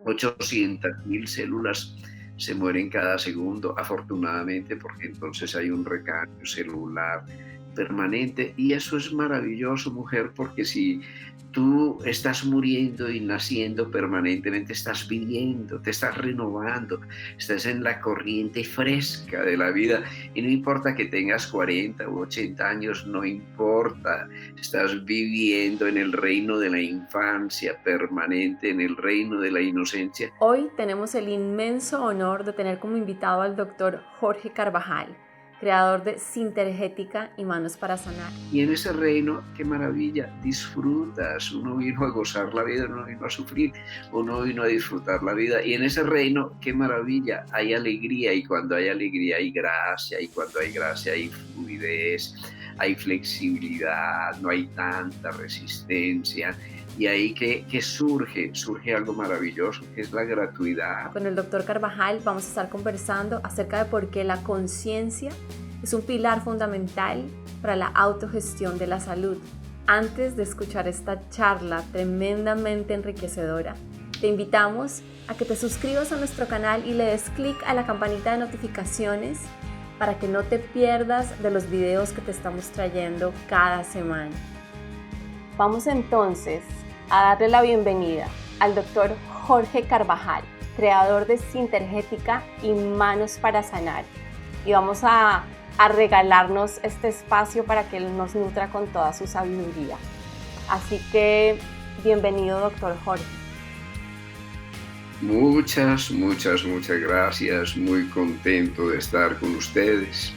800.000 células se mueren cada segundo, afortunadamente, porque entonces hay un recambio celular permanente. Y eso es maravilloso, mujer, porque si tú estás muriendo y naciendo permanentemente, estás viviendo, te estás renovando, estás en la corriente fresca de la vida. Y no importa que tengas 40 u 80 años, no importa. Estás viviendo en el reino de la infancia permanente, en el reino de la inocencia. Hoy tenemos el inmenso honor de tener como invitado al doctor Jorge Carvajal, creador de Sintergética y Manos para Sanar. Y en ese reino, qué maravilla, disfrutas. Uno vino a gozar la vida, uno vino a sufrir, uno vino a disfrutar la vida. Y en ese reino, qué maravilla, hay alegría. Y cuando hay alegría hay gracia. Y cuando hay gracia hay fluidez, hay flexibilidad, no hay tanta resistencia. Y ahí que surge algo maravilloso, que es la gratuidad. Con el doctor Carvajal vamos a estar conversando acerca de por qué la conciencia es un pilar fundamental para la autogestión de la salud. Antes de escuchar esta charla tremendamente enriquecedora, te invitamos a que te suscribas a nuestro canal y le des clic a la campanita de notificaciones para que no te pierdas de los videos que te estamos trayendo cada semana. Vamos entonces a darle la bienvenida al doctor Jorge Carvajal, creador de Sintergética y Manos para Sanar. Y vamos a regalarnos este espacio para que él nos nutra con toda su sabiduría. Así que, bienvenido, doctor Jorge. Muchas gracias. Muy contento de estar con ustedes.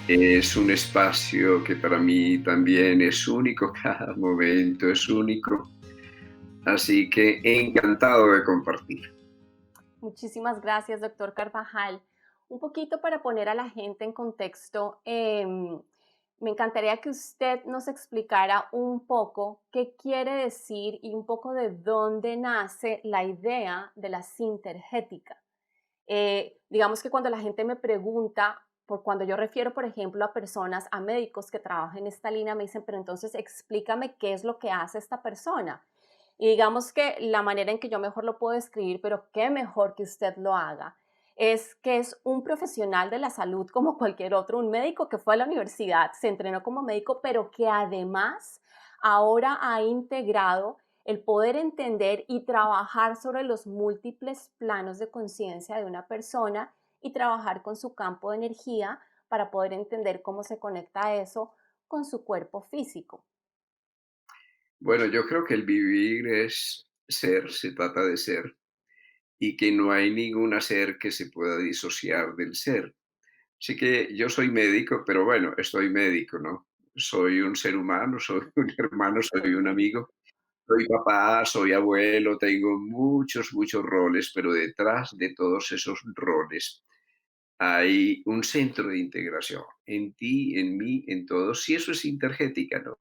Es un espacio que para mí también es único, cada momento es único. Así que encantado de compartir. Muchísimas gracias, doctor Carvajal. Un poquito para poner a la gente en contexto, me encantaría que usted nos explicara un poco qué quiere decir y un poco de dónde nace la idea de la sintergética. Digamos que cuando la gente me pregunta, por cuando yo refiero, por ejemplo, a personas, a médicos que trabajan en esta línea, me dicen, pero entonces explícame qué es lo que hace esta persona. Y digamos que la manera en que yo mejor lo puedo describir, pero qué mejor que usted lo haga, es que es un profesional de la salud como cualquier otro, un médico que fue a la universidad, se entrenó como médico, pero que además ahora ha integrado el poder entender y trabajar sobre los múltiples planos de conciencia de una persona y trabajar con su campo de energía para poder entender cómo se conecta eso con su cuerpo físico. Bueno, yo creo que el vivir es ser, se trata de ser, y que no hay ningún hacer que se pueda disociar del ser. Así que yo soy médico, pero bueno, estoy médico, ¿no? Soy un ser humano, soy un hermano, soy un amigo. Soy papá, soy abuelo, tengo muchos roles, pero detrás de todos esos roles hay un centro de integración en ti, en mí, en todos. Si eso es intergética, ¿no?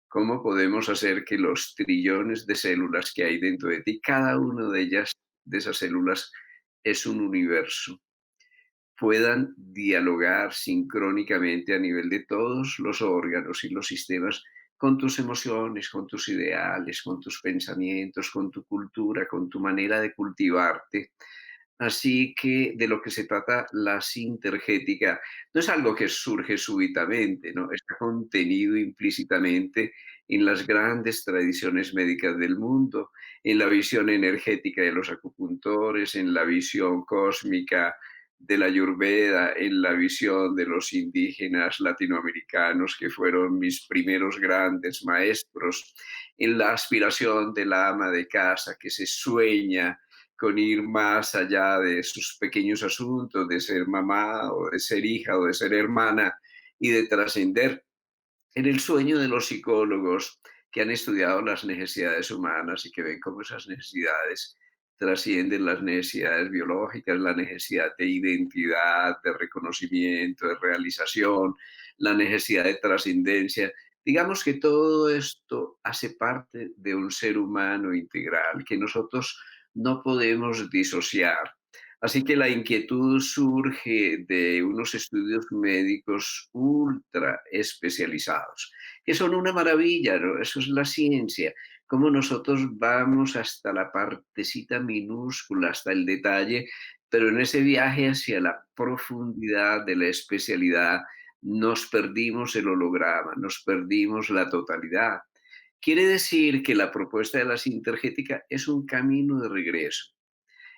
¿Cómo podemos hacer que los trillones de células que hay dentro de ti, cada una de ellas, de esas células, es un universo, puedan dialogar sincrónicamente a nivel de todos los órganos y los sistemas con tus emociones, con tus ideales, con tus pensamientos, con tu cultura, con tu manera de cultivarte? Así que de lo que se trata la sintergética no es algo que surge súbitamente, ¿no? Está contenido implícitamente en las grandes tradiciones médicas del mundo, en la visión energética de los acupuntores, en la visión cósmica de la Ayurveda, en la visión de los indígenas latinoamericanos que fueron mis primeros grandes maestros, en la aspiración del ama de casa que se sueña con ir más allá de sus pequeños asuntos, de ser mamá o de ser hija o de ser hermana y de trascender, en el sueño de los psicólogos que han estudiado las necesidades humanas y que ven cómo esas necesidades trascienden las necesidades biológicas, la necesidad de identidad, de reconocimiento, de realización, la necesidad de trascendencia. Digamos que todo esto hace parte de un ser humano integral que nosotros no podemos disociar. Así que la inquietud surge de unos estudios médicos ultra especializados, que son una maravilla, ¿no? Eso es la ciencia. cómo nosotros vamos hasta la partecita minúscula, hasta el detalle, pero en ese viaje hacia la profundidad de la especialidad nos perdimos el holograma, nos perdimos la totalidad. Quiere decir que la propuesta de la sintergética es un camino de regreso.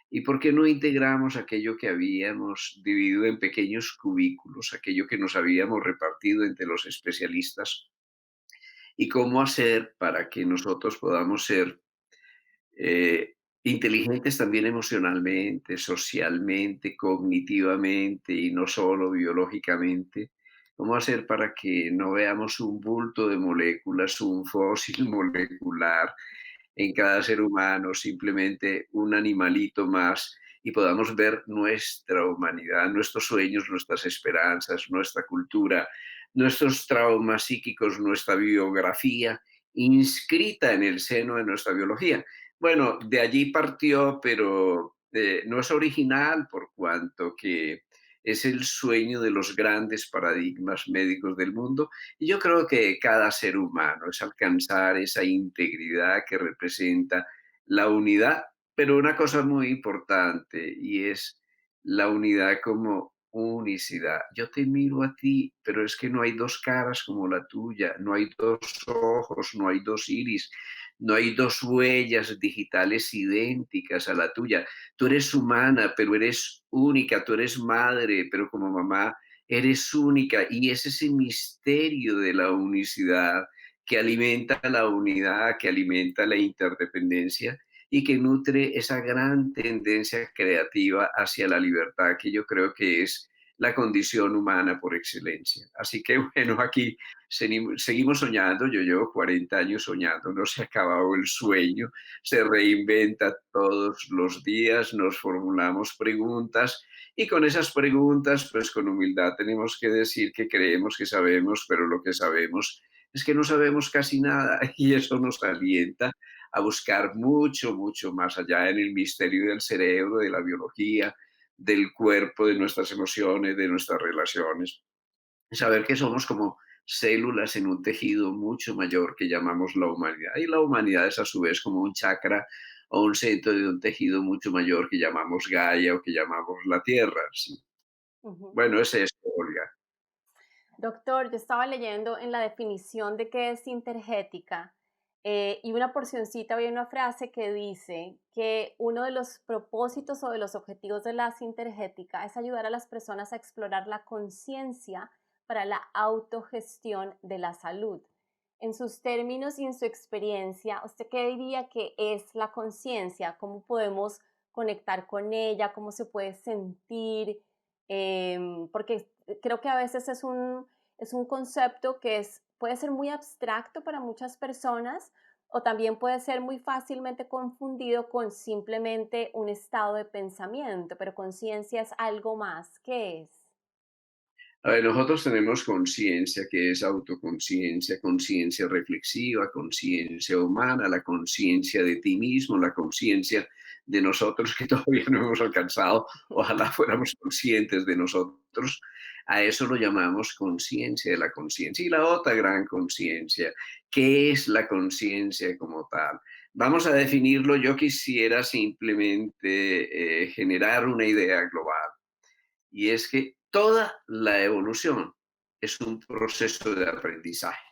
¿Y por qué no integramos aquello que habíamos dividido en pequeños cubículos, aquello que nos habíamos repartido entre los especialistas? ¿Y cómo hacer para que nosotros podamos ser inteligentes también emocionalmente, socialmente, cognitivamente y no solo biológicamente? ¿Cómo hacer para que no veamos un bulto de moléculas, un fósil molecular en cada ser humano, simplemente un animalito más, y podamos ver nuestra humanidad, nuestros sueños, nuestras esperanzas, nuestra cultura, nuestros traumas psíquicos, nuestra biografía inscrita en el seno de nuestra biología? Bueno, de allí partió, pero no es original por cuanto que es el sueño de los grandes paradigmas médicos del mundo, y yo creo que cada ser humano es alcanzar esa integridad que representa la unidad, pero una cosa muy importante y es la unidad como unicidad. Yo te miro a ti, pero es que no hay dos caras como la tuya, no hay dos ojos, no hay dos iris, no hay dos huellas digitales idénticas a la tuya. Tú eres humana, pero eres única, tú eres madre, pero como mamá eres única, y es ese misterio de la unicidad que alimenta la unidad, que alimenta la interdependencia y que nutre esa gran tendencia creativa hacia la libertad, que yo creo que es la condición humana por excelencia. Así que bueno, aquí seguimos soñando, yo llevo 40 años soñando, no se ha acabado el sueño, se reinventa todos los días, nos formulamos preguntas y con esas preguntas, pues con humildad tenemos que decir que creemos que sabemos, pero lo que sabemos es que no sabemos casi nada y eso nos alienta a buscar mucho, mucho más allá en el misterio del cerebro, de la biología, del cuerpo, de nuestras emociones, de nuestras relaciones. Saber que somos como células en un tejido mucho mayor que llamamos la humanidad. Y la humanidad es a su vez como un chakra o un centro de un tejido mucho mayor que llamamos Gaia o que llamamos la Tierra. Sí. Ujú. Bueno, es esto, Olga. Doctor, yo estaba leyendo en la definición de qué es sintergética y una porcioncita había una frase que dice que uno de los propósitos o de los objetivos de la sintergética es ayudar a las personas a explorar la conciencia para la autogestión de la salud. En sus términos y en su experiencia, ¿usted qué diría que es la conciencia? ¿Cómo podemos conectar con ella? ¿Cómo se puede sentir? Porque creo que a veces es un concepto que puede ser muy abstracto para muchas personas o también puede ser muy fácilmente confundido con simplemente un estado de pensamiento, pero conciencia es algo más. ¿Qué es? A ver, nosotros tenemos conciencia, que es autoconciencia, conciencia reflexiva, conciencia humana, la conciencia de ti mismo, la conciencia de nosotros que todavía no hemos alcanzado. Ojalá fuéramos conscientes de nosotros. A eso lo llamamos conciencia de la conciencia. Y la otra gran conciencia, ¿qué es la conciencia como tal? Vamos a definirlo. Yo quisiera simplemente generar una idea global, y es que toda la evolución es un proceso de aprendizaje.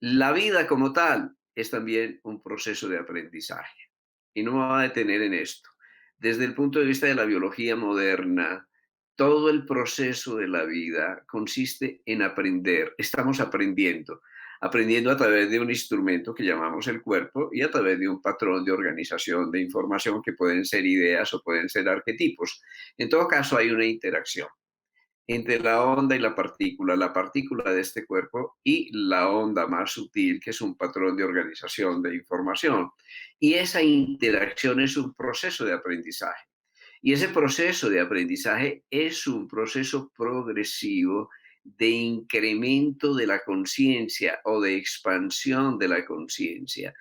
La vida como tal es también un proceso de aprendizaje. Y no me voy a detener en esto. Desde el punto de vista de la biología moderna, todo el proceso de la vida consiste en aprender. Estamos aprendiendo, aprendiendo a través de un instrumento que llamamos el cuerpo y a través de un patrón de organización de información que pueden ser ideas o pueden ser arquetipos. En todo caso, hay una interacción entre la onda y la partícula de este cuerpo y la onda más sutil, que es un patrón de organización de información. Y esa interacción es un proceso de aprendizaje. Y ese proceso de aprendizaje es un proceso progresivo de incremento de la conciencia o de expansión de la conciencia.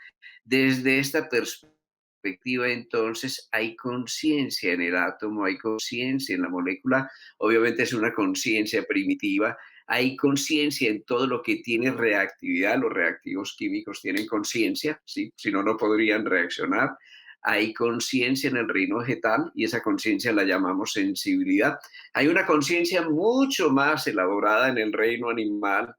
Desde esta perspectiva, entonces, hay conciencia en el átomo, hay conciencia en la molécula. Obviamente es una conciencia primitiva. Hay conciencia en todo lo que tiene reactividad. Los reactivos químicos tienen conciencia, ¿sí? Si no, no podrían reaccionar. Hay conciencia en el reino vegetal y esa conciencia la llamamos sensibilidad. Hay una conciencia mucho más elaborada en el reino animal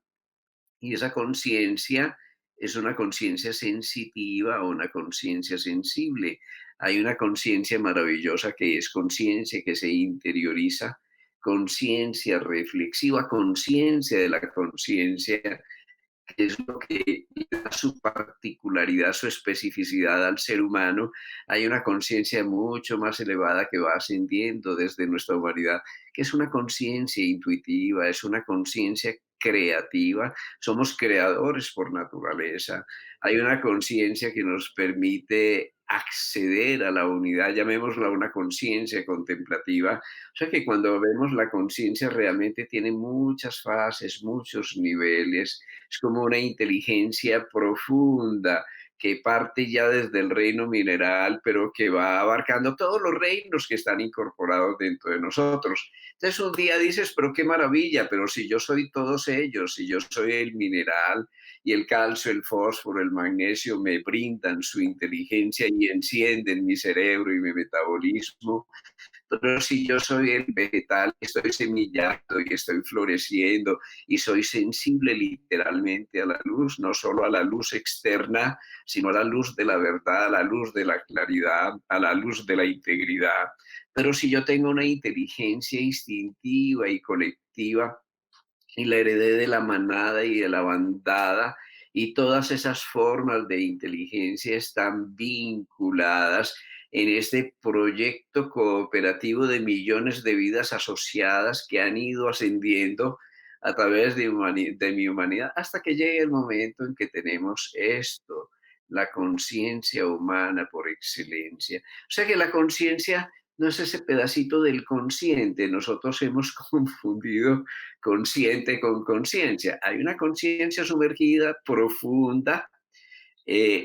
y esa conciencia es una conciencia sensitiva o una conciencia sensible. Hay una conciencia maravillosa que es conciencia que se interioriza, conciencia reflexiva, conciencia de la conciencia, que es lo que le da su particularidad, su especificidad al ser humano. Hay una conciencia mucho más elevada que va ascendiendo desde nuestra humanidad, que es una conciencia intuitiva, es una conciencia creativa. Somos creadores por naturaleza. Hay una conciencia que nos permite acceder a la unidad, llamémosla una conciencia contemplativa. O sea que cuando vemos la conciencia realmente tiene muchas fases, muchos niveles, es como una inteligencia profunda que parte ya desde el reino mineral, pero que va abarcando todos los reinos que están incorporados dentro de nosotros. Entonces un día dices, pero qué maravilla, pero si yo soy todos ellos, si yo soy el mineral y el calcio, el fósforo, el magnesio me brindan su inteligencia y encienden mi cerebro y mi metabolismo, pero si yo soy el vegetal, estoy semillando y estoy floreciendo y soy sensible literalmente a la luz, no solo a la luz externa, sino a la luz de la verdad, a la luz de la claridad, a la luz de la integridad. Pero si yo tengo una inteligencia instintiva y colectiva, y la heredé de la manada y de la bandada, y todas esas formas de inteligencia están vinculadas en este proyecto cooperativo de millones de vidas asociadas que han ido ascendiendo a través de mi humanidad hasta que llegue el momento en que tenemos esto, la conciencia humana por excelencia. O sea que la conciencia no es ese pedacito del consciente. Nosotros hemos confundido consciente con conciencia. Hay una conciencia sumergida, profunda,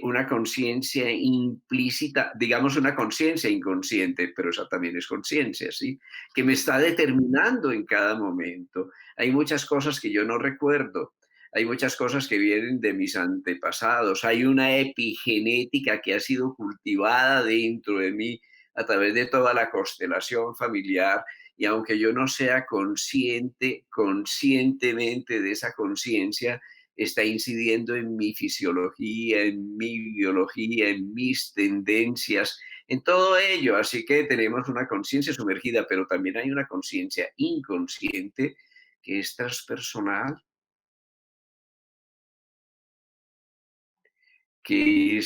una conciencia implícita, digamos una conciencia inconsciente, pero esa también es conciencia, ¿sí? Que me está determinando en cada momento. Hay muchas cosas que yo no recuerdo, hay muchas cosas que vienen de mis antepasados, hay una epigenética que ha sido cultivada dentro de mí a través de toda la constelación familiar y aunque yo no sea consciente, conscientemente de esa conciencia, está incidiendo en mi fisiología, en mi biología, en mis tendencias, en todo ello. Así que tenemos una conciencia sumergida, pero también hay una conciencia inconsciente que es transpersonal, que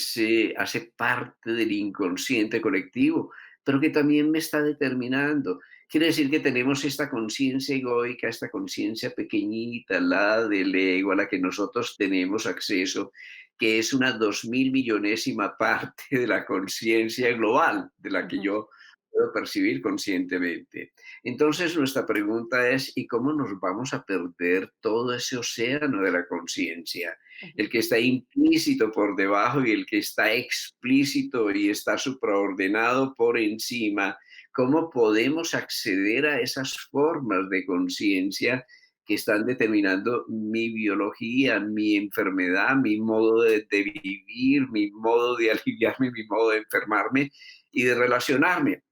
hace parte del inconsciente colectivo, pero que también me está determinando. Quiere decir que tenemos esta conciencia egoica, esta conciencia pequeñita, la del ego, a la que nosotros tenemos acceso, que es una 2000 millonésima parte de la conciencia global, de la que Ujú, yo puedo percibir conscientemente. Entonces, nuestra pregunta es, ¿y cómo nos vamos a perder todo ese océano de la conciencia? ujú. El que está implícito por debajo y el que está explícito y está supraordenado por encima. ¿Cómo podemos acceder a esas formas de conciencia que están determinando mi biología, mi enfermedad, mi modo de vivir, mi modo de aliviarme, mi modo de enfermarme y de relacionarme?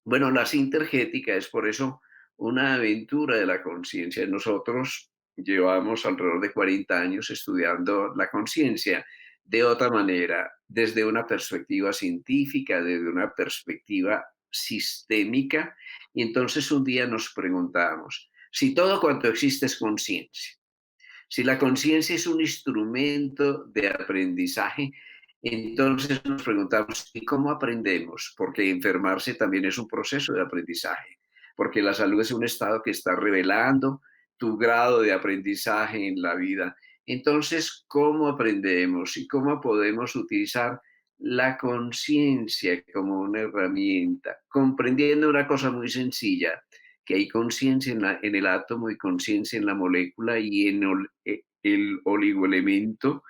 Bueno, la sintergética es por eso una aventura de la conciencia. Nosotros llevamos alrededor de 40 años estudiando la conciencia de otra manera, desde una perspectiva científica, desde una perspectiva sistémica. Y entonces un día nos preguntamos, si todo cuanto existe es conciencia, si la conciencia es un instrumento de aprendizaje, entonces nos preguntamos, ¿y cómo aprendemos? Porque enfermarse también es un proceso de aprendizaje, porque la salud es un estado que está revelando tu grado de aprendizaje en la vida. Entonces, ¿cómo aprendemos y cómo podemos utilizar la conciencia como una herramienta? Comprendiendo una cosa muy sencilla, que hay conciencia en el átomo y conciencia en la molécula y en el oligoelemento,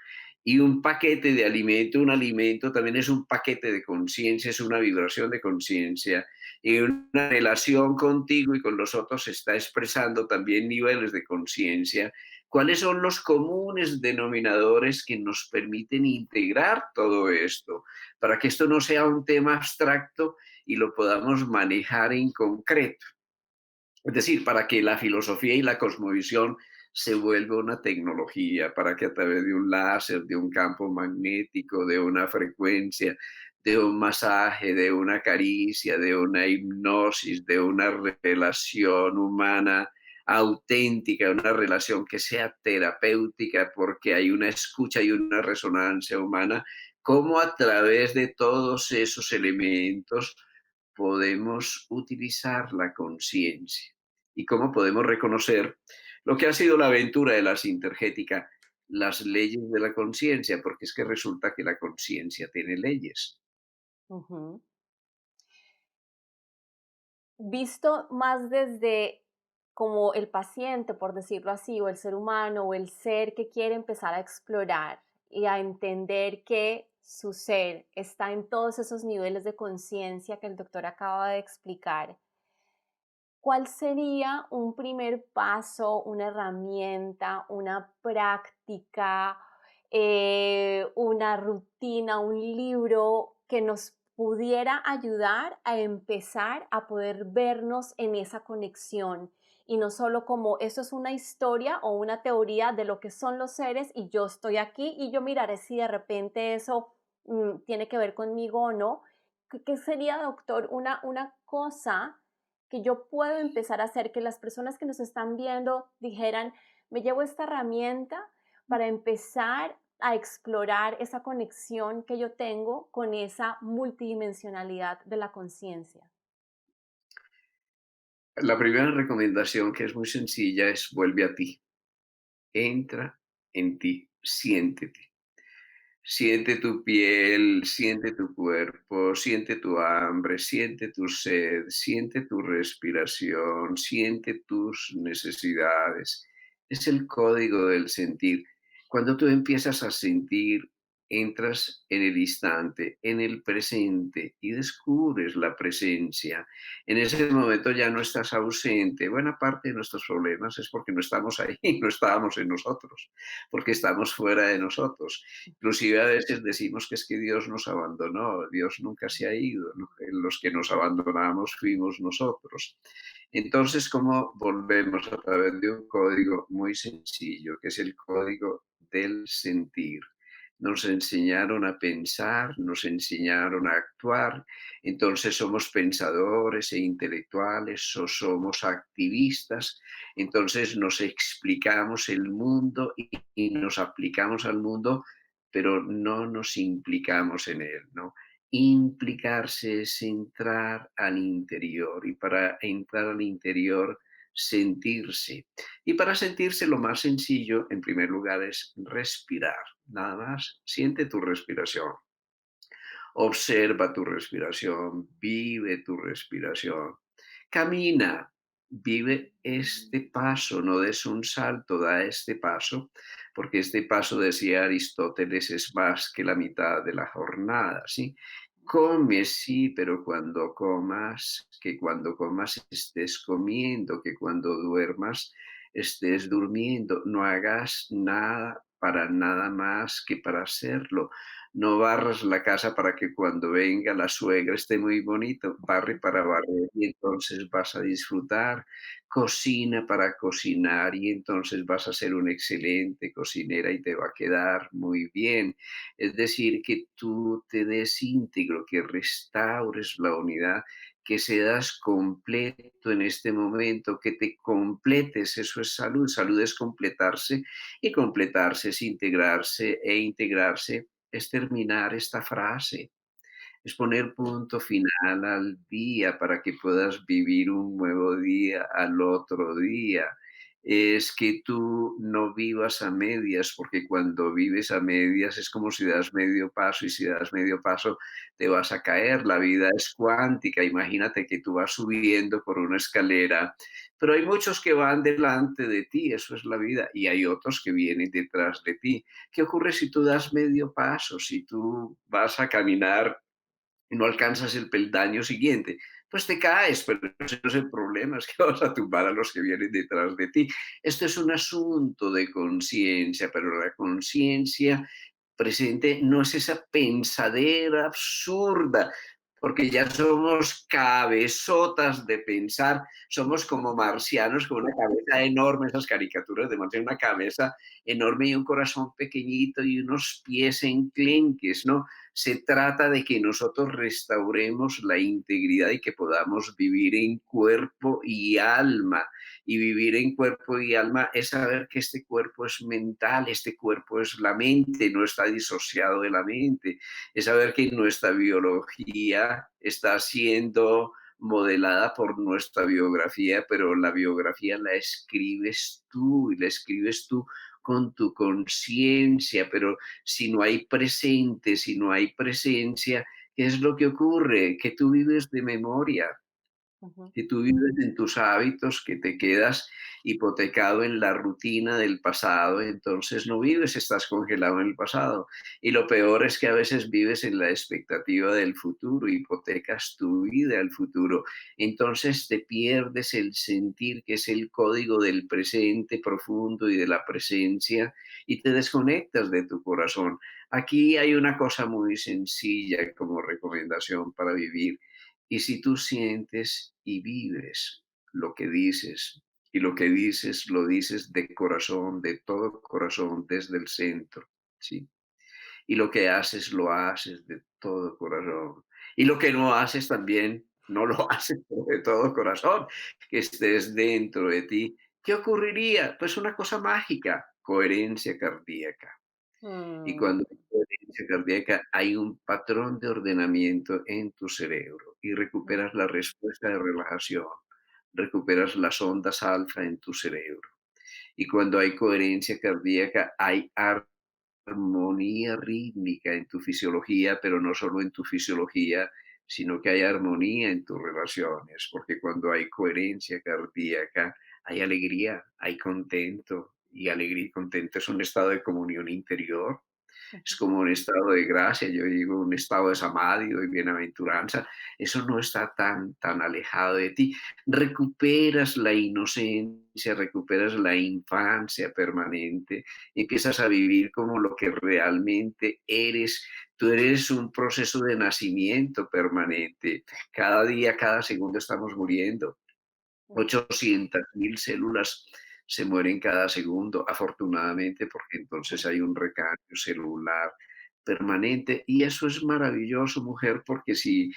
Y un paquete de alimento, un alimento también es un paquete de conciencia, es una vibración de conciencia. Y una relación contigo y con los otros está expresando también niveles de conciencia. ¿Cuáles son los comunes denominadores que nos permiten integrar todo esto? Para que esto no sea un tema abstracto y lo podamos manejar en concreto. Es decir, para que la filosofía y la cosmovisión se vuelva una tecnología, para que a través de un láser, de un campo magnético, de una frecuencia, de un masaje, de una caricia, de una hipnosis, de una relación humana auténtica, una relación que sea terapéutica, porque hay una escucha y una resonancia humana, cómo a través de todos esos elementos podemos utilizar la conciencia y cómo podemos reconocer lo que ha sido la aventura de la sintergética, las leyes de la conciencia, porque es que resulta que la conciencia tiene leyes. Ujú. Visto más desde como el paciente, por decirlo así, o el ser humano, o el ser que quiere empezar a explorar y a entender que su ser está en todos esos niveles de conciencia que el doctor acaba de explicar. ¿Cuál sería un primer paso, una herramienta, una práctica, una rutina, un libro que nos pudiera ayudar a empezar a poder vernos en esa conexión? Y no solo como eso es una historia o una teoría de lo que son los seres y yo estoy aquí y yo miraré si de repente eso tiene que ver conmigo o no. ¿Qué sería, doctor, una cosa que yo puedo empezar a hacer, que las personas que nos están viendo dijeran, me llevo esta herramienta para empezar a explorar esa conexión que yo tengo con esa multidimensionalidad de la conciencia? La primera recomendación, que es muy sencilla, es vuelve a ti, entra en ti, siéntete. Siente tu piel, siente tu cuerpo, siente tu hambre, siente tu sed, siente tu respiración, siente tus necesidades. Es el código del sentir. Cuando tú empiezas a sentir, entras en el instante, en el presente y descubres la presencia. En ese momento ya no estás ausente. Buena parte de nuestros problemas es porque no estamos ahí, no estábamos en nosotros, porque estamos fuera de nosotros. Inclusive a veces decimos que es que Dios nos abandonó, Dios nunca se ha ido, ¿no? Los que nos abandonamos fuimos nosotros. Entonces, ¿cómo volvemos? A través de un código muy sencillo, que es el código del sentir. Nos enseñaron a pensar, nos enseñaron a actuar, entonces somos pensadores e intelectuales o somos activistas, entonces nos explicamos el mundo y nos aplicamos al mundo, pero no nos implicamos en él, ¿no? Implicarse es entrar al interior y para entrar al interior sentirse. Y para sentirse lo más sencillo, en primer lugar, es respirar. Nada más, siente tu respiración. Observa tu respiración, vive tu respiración. Camina, vive este paso, no des un salto, da este paso, porque este paso, decía Aristóteles, es más que la mitad de la jornada, ¿sí? Come, sí, pero cuando comas, que cuando comas estés comiendo, que cuando duermas estés durmiendo, no hagas nada para nada más que para hacerlo. No barras la casa para que cuando venga la suegra esté muy bonito, barre para barrer y entonces vas a disfrutar, cocina para cocinar y entonces vas a ser una excelente cocinera y te va a quedar muy bien. Es decir, que tú te des íntegro, que restaures la unidad, que seas completo en este momento, que te completes, eso es salud. Salud es completarse y completarse es integrarse e integrarse es terminar esta frase, es poner punto final al día para que puedas vivir un nuevo día al otro día. es que tú no vivas a medias, porque cuando vives a medias es como si das medio paso y si das medio paso te vas a caer. La vida es cuántica. Imagínate que tú vas subiendo por una escalera, pero hay muchos que van delante de ti, eso es la vida, y hay otros que vienen detrás de ti. ¿Qué ocurre si tú das medio paso, si tú vas a caminar y no alcanzas el peldaño siguiente? Pues te caes, pero ese no es el problema, es que vas a tumbar a los que vienen detrás de ti. Esto es un asunto de conciencia, pero la conciencia presente no es esa pensadera absurda, porque ya somos cabezotas de pensar, somos como marcianos con una cabeza enorme, esas caricaturas de marcianos, una cabeza enorme y un corazón pequeñito y unos pies enclenques, ¿no? Se trata de que nosotros restauremos la integridad y que podamos vivir en cuerpo y alma. Y vivir en cuerpo y alma es saber que este cuerpo es mental, este cuerpo es la mente, no está disociado de la mente. Es saber que nuestra biología está siendo modelada por nuestra biografía, pero la biografía la escribes tú y la escribes tú con tu conciencia, pero si no hay presente, si no hay presencia, ¿qué es lo que ocurre? Que tú vives de memoria, Ujú, que tú vives en tus hábitos, que te quedas hipotecado en la rutina del pasado, entonces no vives, estás congelado en el pasado. Y lo peor es que a veces vives en la expectativa del futuro, hipotecas tu vida al futuro. Entonces te pierdes el sentir, que es el código del presente profundo y de la presencia, y te desconectas de tu corazón. Aquí hay una cosa muy sencilla como recomendación para vivir, y si tú sientes y vives lo que dices, y lo que dices lo dices de corazón, de todo corazón, desde el centro, ¿sí? Y lo que haces lo haces de todo corazón. Y lo que no haces también no lo haces de todo corazón, que estés dentro de ti. ¿Qué ocurriría? Pues una cosa mágica, coherencia cardíaca. Y mm, cuando hay coherencia cardíaca, hay un patrón de ordenamiento en tu cerebro y mm, recuperas la respuesta de relajación, recuperas las ondas alfa en tu cerebro. Y cuando hay coherencia cardíaca, hay armonía rítmica en tu fisiología, pero no solo en tu fisiología, sino que hay armonía en tus relaciones, porque cuando hay coherencia cardíaca, hay alegría, hay contento, y alegría y contento es un estado de comunión interior, es ujú, como un estado de gracia, yo digo un estado de samadhi y bienaventuranza, eso no está tan alejado de ti. Recuperas la inocencia, recuperas la infancia permanente, empiezas a vivir como lo que realmente eres. Tú eres un proceso de nacimiento permanente. Cada día, cada segundo estamos muriendo. ujú, 800.000 células se mueren cada segundo, afortunadamente, porque entonces hay un recambio celular permanente. Y eso es maravilloso, mujer, porque si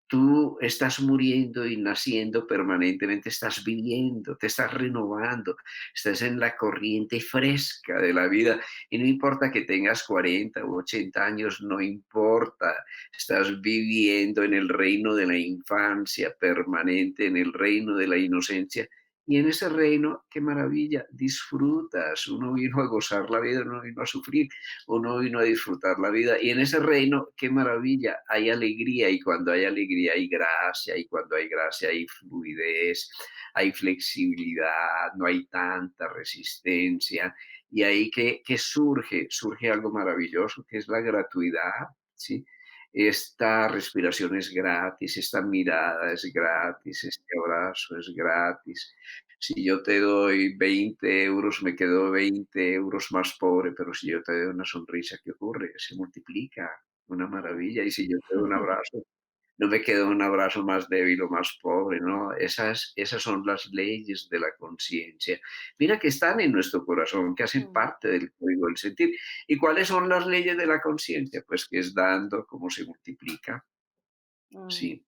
tú estás muriendo y naciendo permanentemente, estás viviendo, te estás renovando, estás en la corriente fresca de la vida. Y no importa que tengas 40 u 80 años, no importa. Estás viviendo en el reino de la infancia permanente, en el reino de la inocencia. Y en ese reino, qué maravilla, disfrutas. Uno vino a gozar la vida, uno vino a sufrir, uno vino a disfrutar la vida. Y en ese reino, qué maravilla, hay alegría. Y cuando hay alegría hay gracia. Y cuando hay gracia hay fluidez, hay flexibilidad, no hay tanta resistencia. Y ahí que surge, surge algo maravilloso, que es la gratuidad, ¿sí? Esta respiración es gratis, esta mirada es gratis, este abrazo es gratis. Si yo te doy 20 euros, me quedo 20 euros más pobre, pero si yo te doy una sonrisa, ¿qué ocurre? Se multiplica, una mm. maravilla. Y si yo te doy un abrazo, no me queda un abrazo más débil o más pobre, ¿no? Esas son las leyes de la conciencia. Mira que están en nuestro corazón, que hacen Mm, parte del código del sentir. ¿Y cuáles son las leyes de la conciencia? Pues que es dando como se multiplica, mm. ¿sí?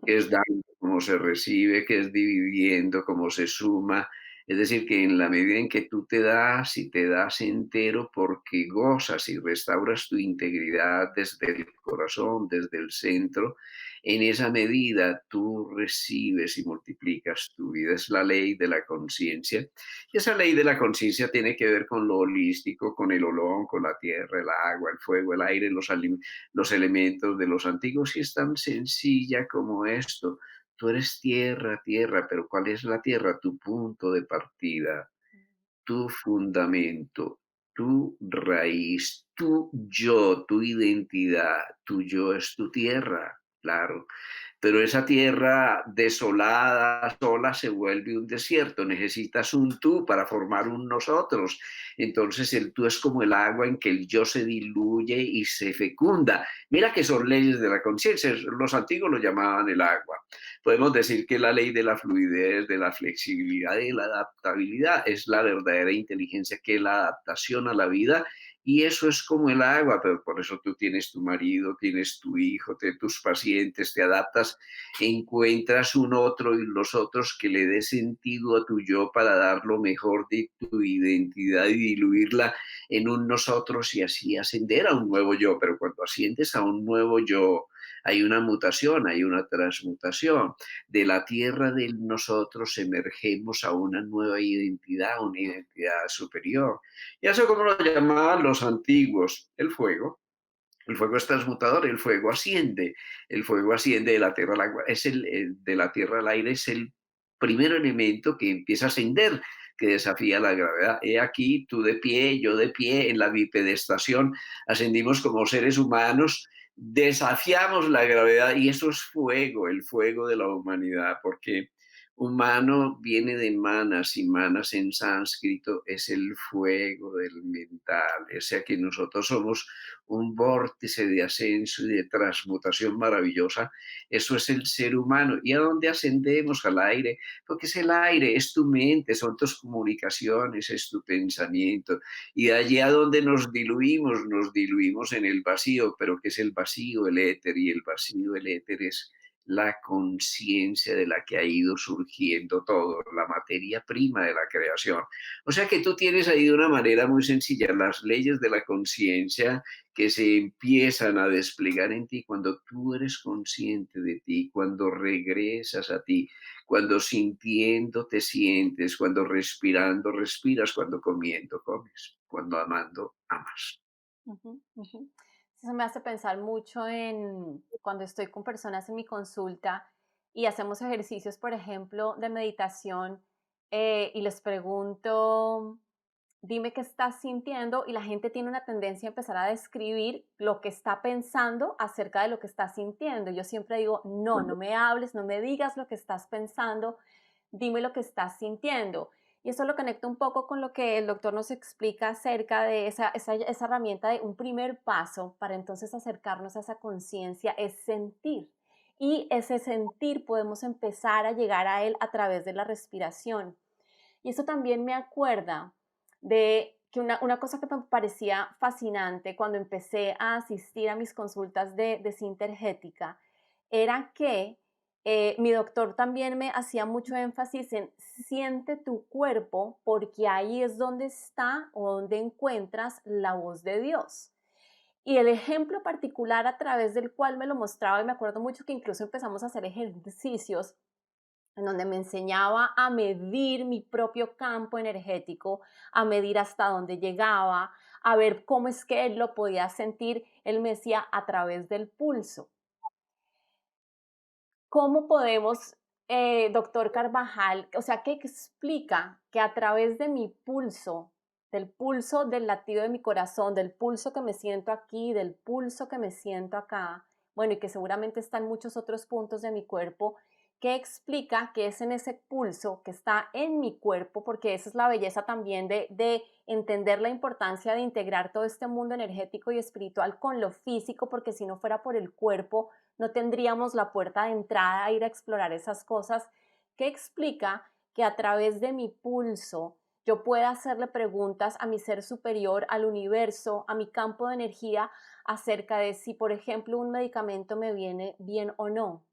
Que es dando como se recibe, que es dividiendo como se suma. Es decir, que en la medida en que tú te das y te das entero porque gozas y restauras tu integridad desde el corazón, desde el centro, en esa medida tú recibes y multiplicas tu vida. Es la ley de la conciencia. Y esa ley de la conciencia tiene que ver con lo holístico, con el olón, con la tierra, el agua, el fuego, el aire, los elementos de los antiguos. Y es tan sencilla como esto. Tú eres tierra, tierra, pero ¿cuál es la tierra? Tu punto de partida, tu fundamento, tu raíz, tu yo, tu identidad. Tu yo es tu tierra, claro. Pero esa tierra desolada, sola, se vuelve un desierto. Necesitas un tú para formar un nosotros. Entonces el tú es como el agua en que el yo se diluye y se fecunda. Mira que son leyes de la conciencia. Los antiguos lo llamaban el agua. Podemos decir que la ley de la fluidez, de la flexibilidad y de la adaptabilidad es la verdadera inteligencia, que es la adaptación a la vida. Y eso es como el agua, pero por eso tú tienes tu marido, tienes tu hijo, tus pacientes, te adaptas, encuentras un otro y los otros que le dé sentido a tu yo para dar lo mejor de tu identidad y diluirla en un nosotros y así ascender a un nuevo yo. Pero cuando asciendes a un nuevo yo, hay una mutación, hay una transmutación. De la tierra de nosotros emergemos a una identidad superior. Y eso como lo llamaban los antiguos, el fuego. El fuego es transmutador, el fuego asciende de la tierra al agua, de la tierra al aire, es el primer elemento que empieza a ascender, que desafía la gravedad. He aquí, tú de pie, yo de pie, en la bipedestación, ascendimos como seres humanos, desafiamos la gravedad y eso es fuego, el fuego de la humanidad, porque humano viene de manas y manas en sánscrito es el fuego del mental, o sea que nosotros somos un vórtice de ascenso y de transmutación maravillosa. Eso es el ser humano. ¿Y a dónde ascendemos? Al aire, porque es el aire, es tu mente, son tus comunicaciones, es tu pensamiento. Y de allí a donde nos diluimos en el vacío, pero ¿qué es el vacío? El éter, y el vacío, el éter es la conciencia de la que ha ido surgiendo todo, la materia prima de la creación. O sea que tú tienes ahí de una manera muy sencilla las leyes de la conciencia que se empiezan a desplegar en ti cuando tú eres consciente de ti, cuando regresas a ti, cuando sintiendo te sientes, cuando respirando respiras, cuando comiendo comes, cuando amando amas. Ujú, ujú. Eso me hace pensar mucho en cuando estoy con personas en mi consulta y hacemos ejercicios, por ejemplo, de meditación, y les pregunto, dime qué estás sintiendo, y la gente tiene una tendencia a empezar a describir lo que está pensando acerca de lo que está sintiendo. Yo siempre digo, no, no me hables, no me digas lo que estás pensando, dime lo que estás sintiendo. Y eso lo conecta un poco con lo que el doctor nos explica acerca de esa herramienta de un primer paso para entonces acercarnos a esa conciencia, es sentir. Y ese sentir podemos empezar a llegar a él a través de la respiración. Y eso también me acuerda de que una cosa que me parecía fascinante cuando empecé a asistir a mis consultas de sintergética era que mi doctor también me hacía mucho énfasis en siente tu cuerpo porque ahí es donde está o donde encuentras la voz de Dios. Y el ejemplo particular a través del cual me lo mostraba, y me acuerdo mucho que incluso empezamos a hacer ejercicios en donde me enseñaba a medir mi propio campo energético, a medir hasta dónde llegaba, a ver cómo es que él lo podía sentir. Él me decía a través del pulso. ¿Cómo podemos, doctor Carvajal, o sea, qué explica que a través de mi pulso, del pulso del latido de mi corazón, del pulso que me siento aquí, del pulso que me siento acá, bueno, y que seguramente están muchos otros puntos de mi cuerpo, qué explica que es en ese pulso que está en mi cuerpo, porque esa es la belleza también de entender la importancia de integrar todo este mundo energético y espiritual con lo físico, porque si no fuera por el cuerpo, no tendríamos la puerta de entrada a ir a explorar esas cosas, que explica que a través de mi pulso yo pueda hacerle preguntas a mi ser superior, al universo, a mi campo de energía, acerca de si, por ejemplo, un medicamento me viene bien o no.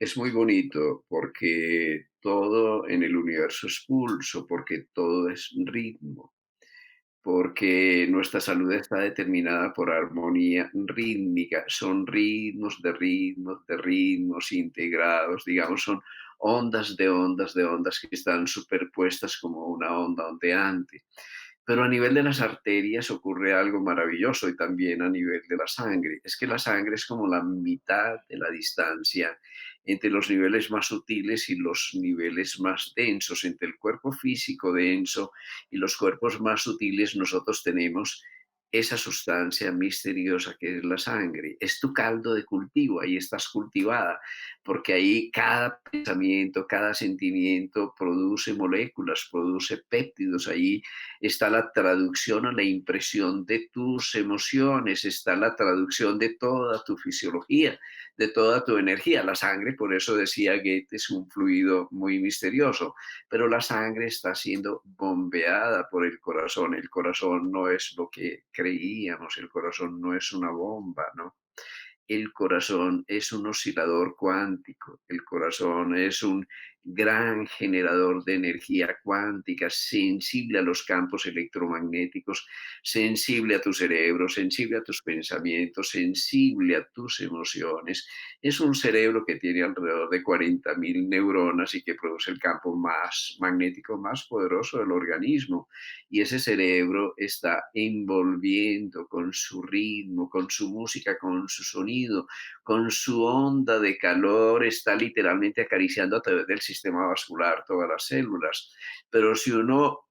Es muy bonito porque todo en el universo es pulso, porque todo es ritmo, porque nuestra salud está determinada por armonía rítmica, son ritmos de ritmos de ritmos integrados, digamos, son ondas de ondas de ondas que están superpuestas como una onda ondeante. Pero a nivel de las arterias ocurre algo maravilloso y también a nivel de la sangre. Es que la sangre es como la mitad de la distancia entre los niveles más sutiles y los niveles más densos, entre el cuerpo físico denso y los cuerpos más sutiles. Nosotros tenemos esa sustancia misteriosa que es la sangre. Es tu caldo de cultivo, ahí estás cultivada, porque ahí cada pensamiento, cada sentimiento produce moléculas, produce péptidos, ahí está la traducción o la impresión de tus emociones, está la traducción de toda tu fisiología, de toda tu energía. La sangre, por eso decía Goethe, es un fluido muy misterioso, pero la sangre está siendo bombeada por el corazón. El corazón no es lo que creíamos, el corazón no es una bomba, ¿no? El corazón es un oscilador cuántico, el corazón es un gran generador de energía cuántica, sensible a los campos electromagnéticos, sensible a tu cerebro, sensible a tus pensamientos, sensible a tus emociones. Es un cerebro que tiene alrededor de 40.000 neuronas y que produce el campo más magnético, más poderoso del organismo. Y ese cerebro está envolviendo con su ritmo, con su música, con su sonido, con su onda de calor, está literalmente acariciando a través del sistema vascular todas las células. Pero si uno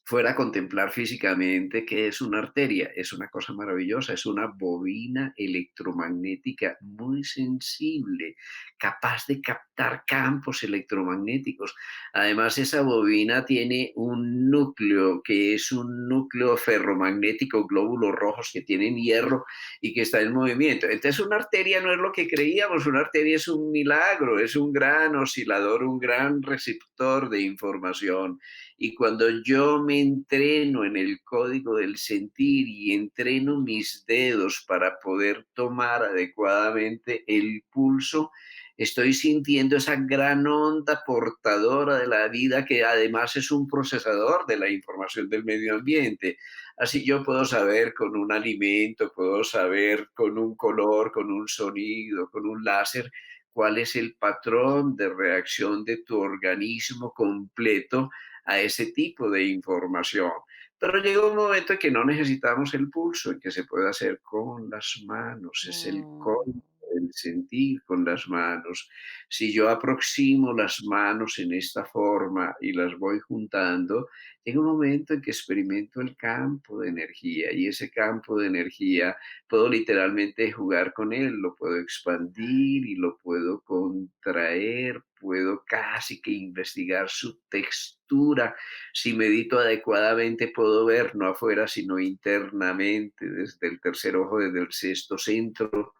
fuera a contemplar físicamente qué es una arteria, es una cosa maravillosa, es una bobina electromagnética muy sensible, capaz de captar campos electromagnéticos. Además, esa bobina tiene un núcleo que es un núcleo ferromagnético, glóbulos rojos que tienen hierro y que está en movimiento. Entonces, una arteria no es lo que creíamos, una arteria es un milagro, es un gran oscilador, un gran receptor de información. Y cuando yo me entreno en el código del sentir y entreno mis dedos para poder tomar adecuadamente el pulso, estoy sintiendo esa gran onda portadora de la vida que además es un procesador de la información del medio ambiente. Así yo puedo saber con un alimento, puedo saber con un color, con un sonido, con un láser, cuál es el patrón de reacción de tu organismo completo a ese tipo de información. Pero llega un momento en que no necesitamos el pulso, en que se puede hacer con las manos, es el Mm, código del sentir con las manos. Si yo aproximo las manos en esta forma y las voy juntando, llega un momento en que experimento el campo de energía y ese campo de energía puedo literalmente jugar con él, lo puedo expandir y lo puedo contraer, puedo casi que investigar su textura. Si medito adecuadamente, puedo ver no afuera, sino internamente, desde el tercer ojo, desde el sexto centro,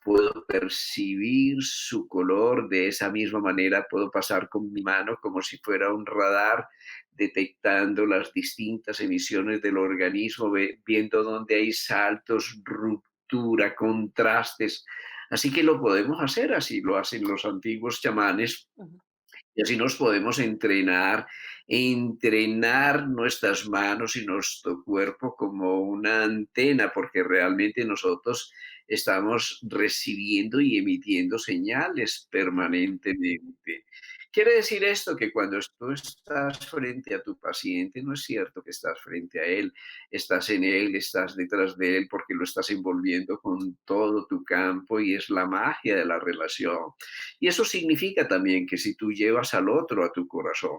puedo percibir su color de esa misma manera, puedo pasar con mi mano como si fuera un radar, detectando las distintas emisiones del organismo, viendo dónde hay saltos, ruptura, contrastes. Así que lo podemos hacer, así lo hacen los antiguos chamanes ujú, y así nos podemos entrenar, entrenar nuestras manos y nuestro cuerpo como una antena, porque realmente nosotros estamos recibiendo y emitiendo señales permanentemente. Quiere decir esto que cuando tú estás frente a tu paciente, no es cierto que estás frente a él, estás en él, estás detrás de él porque lo estás envolviendo con todo tu campo y es la magia de la relación. Y eso significa también que si tú llevas al otro a tu corazón,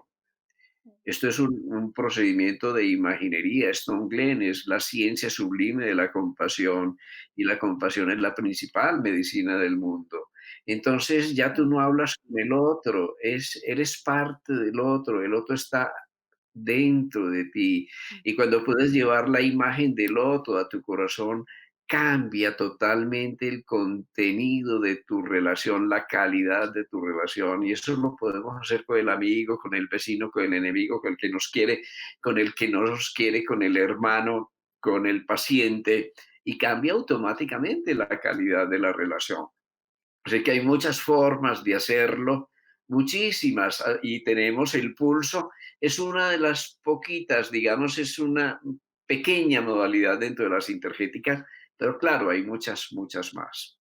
esto es un procedimiento de imaginería. Stone Glenn es la ciencia sublime de la compasión y la compasión es la principal medicina del mundo. Entonces ya tú mm, no hablas con el otro, eres parte del otro, el otro está dentro de ti. mm. Y cuando puedes llevar la imagen del otro a tu corazón, cambia totalmente el contenido de tu relación, la calidad de tu relación. Y eso lo podemos hacer con el amigo, con el vecino, con el enemigo, con el que nos quiere, con el que no nos quiere, con el hermano, con el paciente. Y cambia automáticamente la calidad de la relación. Así que hay muchas formas de hacerlo, muchísimas, y tenemos el pulso. Es una de las poquitas, digamos, es una pequeña modalidad dentro de las intergéticas, pero claro, hay muchas, muchas más.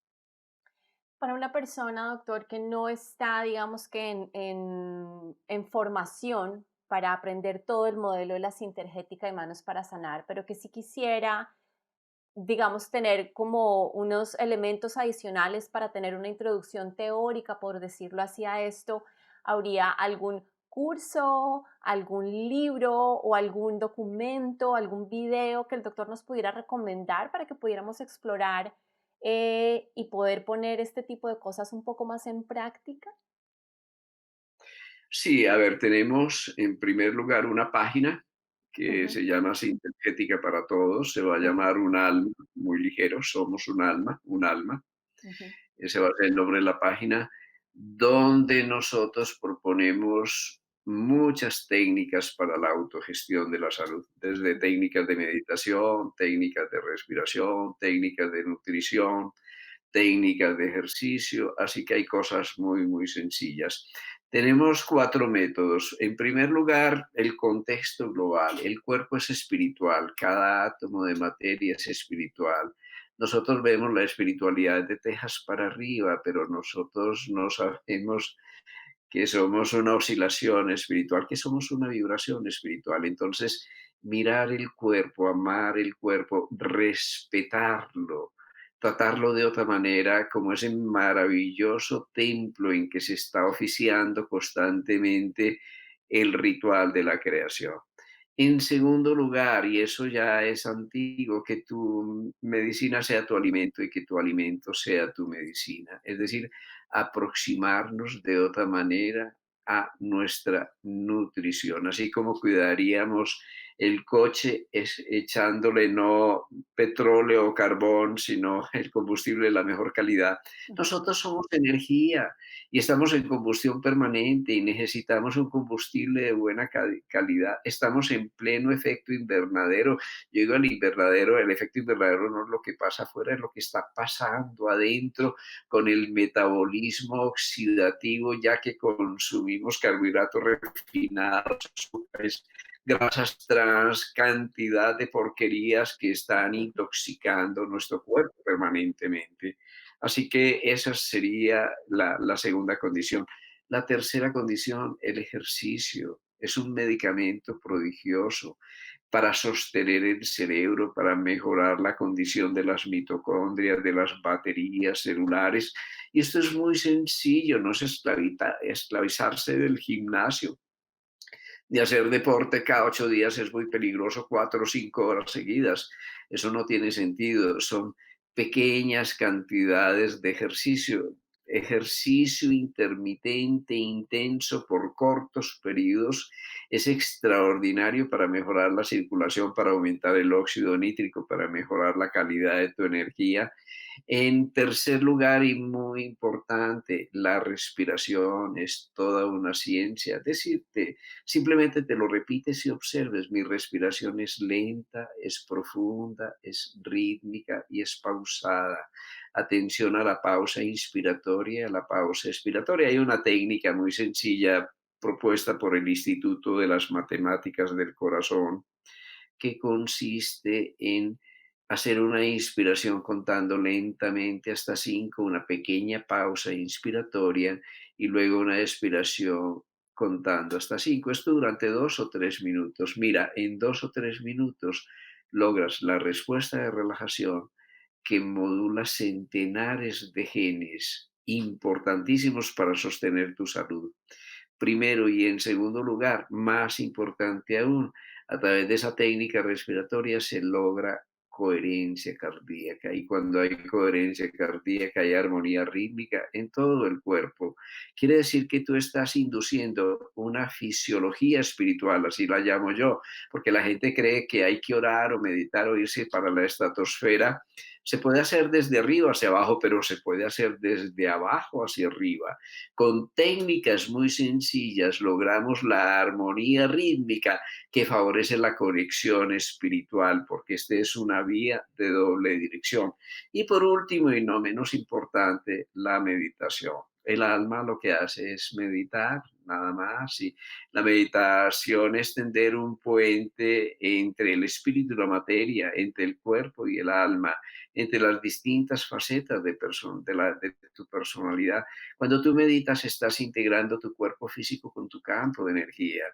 Para una persona, doctor, que no está, digamos que en formación para aprender todo el modelo de la sintergética de manos para sanar, pero que sí quisiera, digamos, tener como unos elementos adicionales para tener una introducción teórica, por decirlo así, a esto, ¿habría algún curso, algún libro o algún documento, algún video que el doctor nos pudiera recomendar para que pudiéramos explorar y poder poner este tipo de cosas un poco más en práctica? Sí, a ver, tenemos en primer lugar una página que Ujú, se llama Sintergética para Todos, se va a ujú, llamar Un Alma, muy ligero, somos un alma. ujú, Ese va a ser el nombre de la página, donde nosotros proponemos muchas técnicas para la autogestión de la salud, desde técnicas de meditación, técnicas de respiración, técnicas de nutrición, técnicas de ejercicio, así que hay cosas muy, muy sencillas. Tenemos 4 métodos. En primer lugar, el contexto global. El cuerpo es espiritual, cada átomo de materia es espiritual. Nosotros vemos la espiritualidad de Texas para arriba, pero nosotros no sabemos que somos una oscilación espiritual, que somos una vibración espiritual. Entonces, mirar el cuerpo, amar el cuerpo, respetarlo, tratarlo de otra manera, como ese maravilloso templo en que se está oficiando constantemente el ritual de la creación. En segundo lugar, y eso ya es antiguo, que tu medicina sea tu alimento y que tu alimento sea tu medicina. Es decir, aproximarnos de otra manera a nuestra nutrición, así como cuidaríamos el coche echándole no petróleo o carbón, sino el combustible de la mejor calidad. ujú, Nosotros somos energía y estamos en combustión permanente y necesitamos un combustible de buena calidad. Estamos en pleno efecto invernadero. Yo digo el invernadero, el efecto invernadero no es lo que pasa afuera, es lo que está pasando adentro con el metabolismo oxidativo, ya que consumimos carbohidratos refinados, azúcares, grasas trans, cantidad de porquerías que están intoxicando nuestro cuerpo permanentemente. Así que esa sería la segunda condición. La tercera condición, el ejercicio. Es un medicamento prodigioso para sostener el cerebro, para mejorar la condición de las mitocondrias, de las baterías celulares. Y esto es muy sencillo, no es esclavizarse del gimnasio, de hacer deporte cada 8 días es muy peligroso, 4 o 5 horas seguidas. Eso no tiene sentido. Son pequeñas cantidades de ejercicio, ejercicio intermitente, intenso por cortos periodos, es extraordinario para mejorar la circulación, para aumentar el óxido nítrico, para mejorar la calidad de tu energía. En tercer lugar, y muy importante, la respiración es toda una ciencia. Decirte, simplemente te lo repites y observes, mi respiración es lenta, es profunda, es rítmica y es pausada. Atención a la pausa inspiratoria, a la pausa expiratoria. Hay una técnica muy sencilla propuesta por el Instituto de las Matemáticas del Corazón que consiste en hacer una inspiración contando lentamente hasta 5, una pequeña pausa inspiratoria y luego una expiración contando hasta 5. Esto durante 2 o 3 minutos. Mira, en 2 o 3 minutos logras la respuesta de relajación que modula centenares de genes importantísimos para sostener tu salud. Primero y en segundo lugar, más importante aún, a través de esa técnica respiratoria se logra coherencia cardíaca y cuando hay coherencia cardíaca hay armonía rítmica en todo el cuerpo. Quiere decir que tú estás induciendo una fisiología espiritual, así la llamo yo, porque la gente cree que hay que orar o meditar o irse para la estratosfera Se puede hacer desde arriba hacia abajo, pero se puede hacer desde abajo hacia arriba. Con técnicas muy sencillas logramos la armonía rítmica que favorece la conexión espiritual, porque esta es una vía de doble dirección. Y por último, y no menos importante, la meditación. El alma lo que hace es meditar, nada más, y la meditación es tender un puente entre el espíritu y la materia, entre el cuerpo y el alma, entre las distintas facetas de tu personalidad. Cuando tú meditas, estás integrando tu cuerpo físico con tu campo de energía,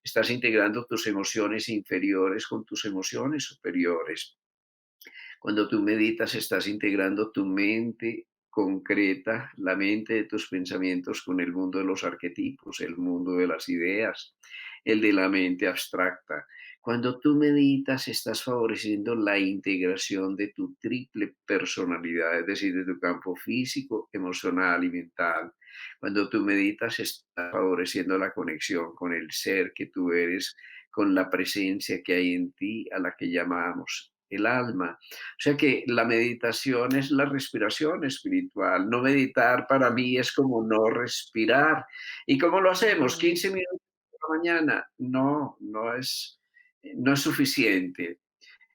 estás integrando tus emociones inferiores con tus emociones superiores. Cuando tú meditas, estás integrando tu mente concreta, la mente de tus pensamientos con el mundo de los arquetipos, el mundo de las ideas, el de la mente abstracta. Cuando tú meditas, estás favoreciendo la integración de tu triple personalidad, es decir, de tu campo físico, emocional y mental. Cuando tú meditas, estás favoreciendo la conexión con el ser que tú eres, con la presencia que hay en ti, a la que llamamos el alma. O sea que la meditación es la respiración espiritual. No meditar para mí es como no respirar. ¿Y cómo lo hacemos? Ujú, 15 minutos por la mañana. No, no es suficiente.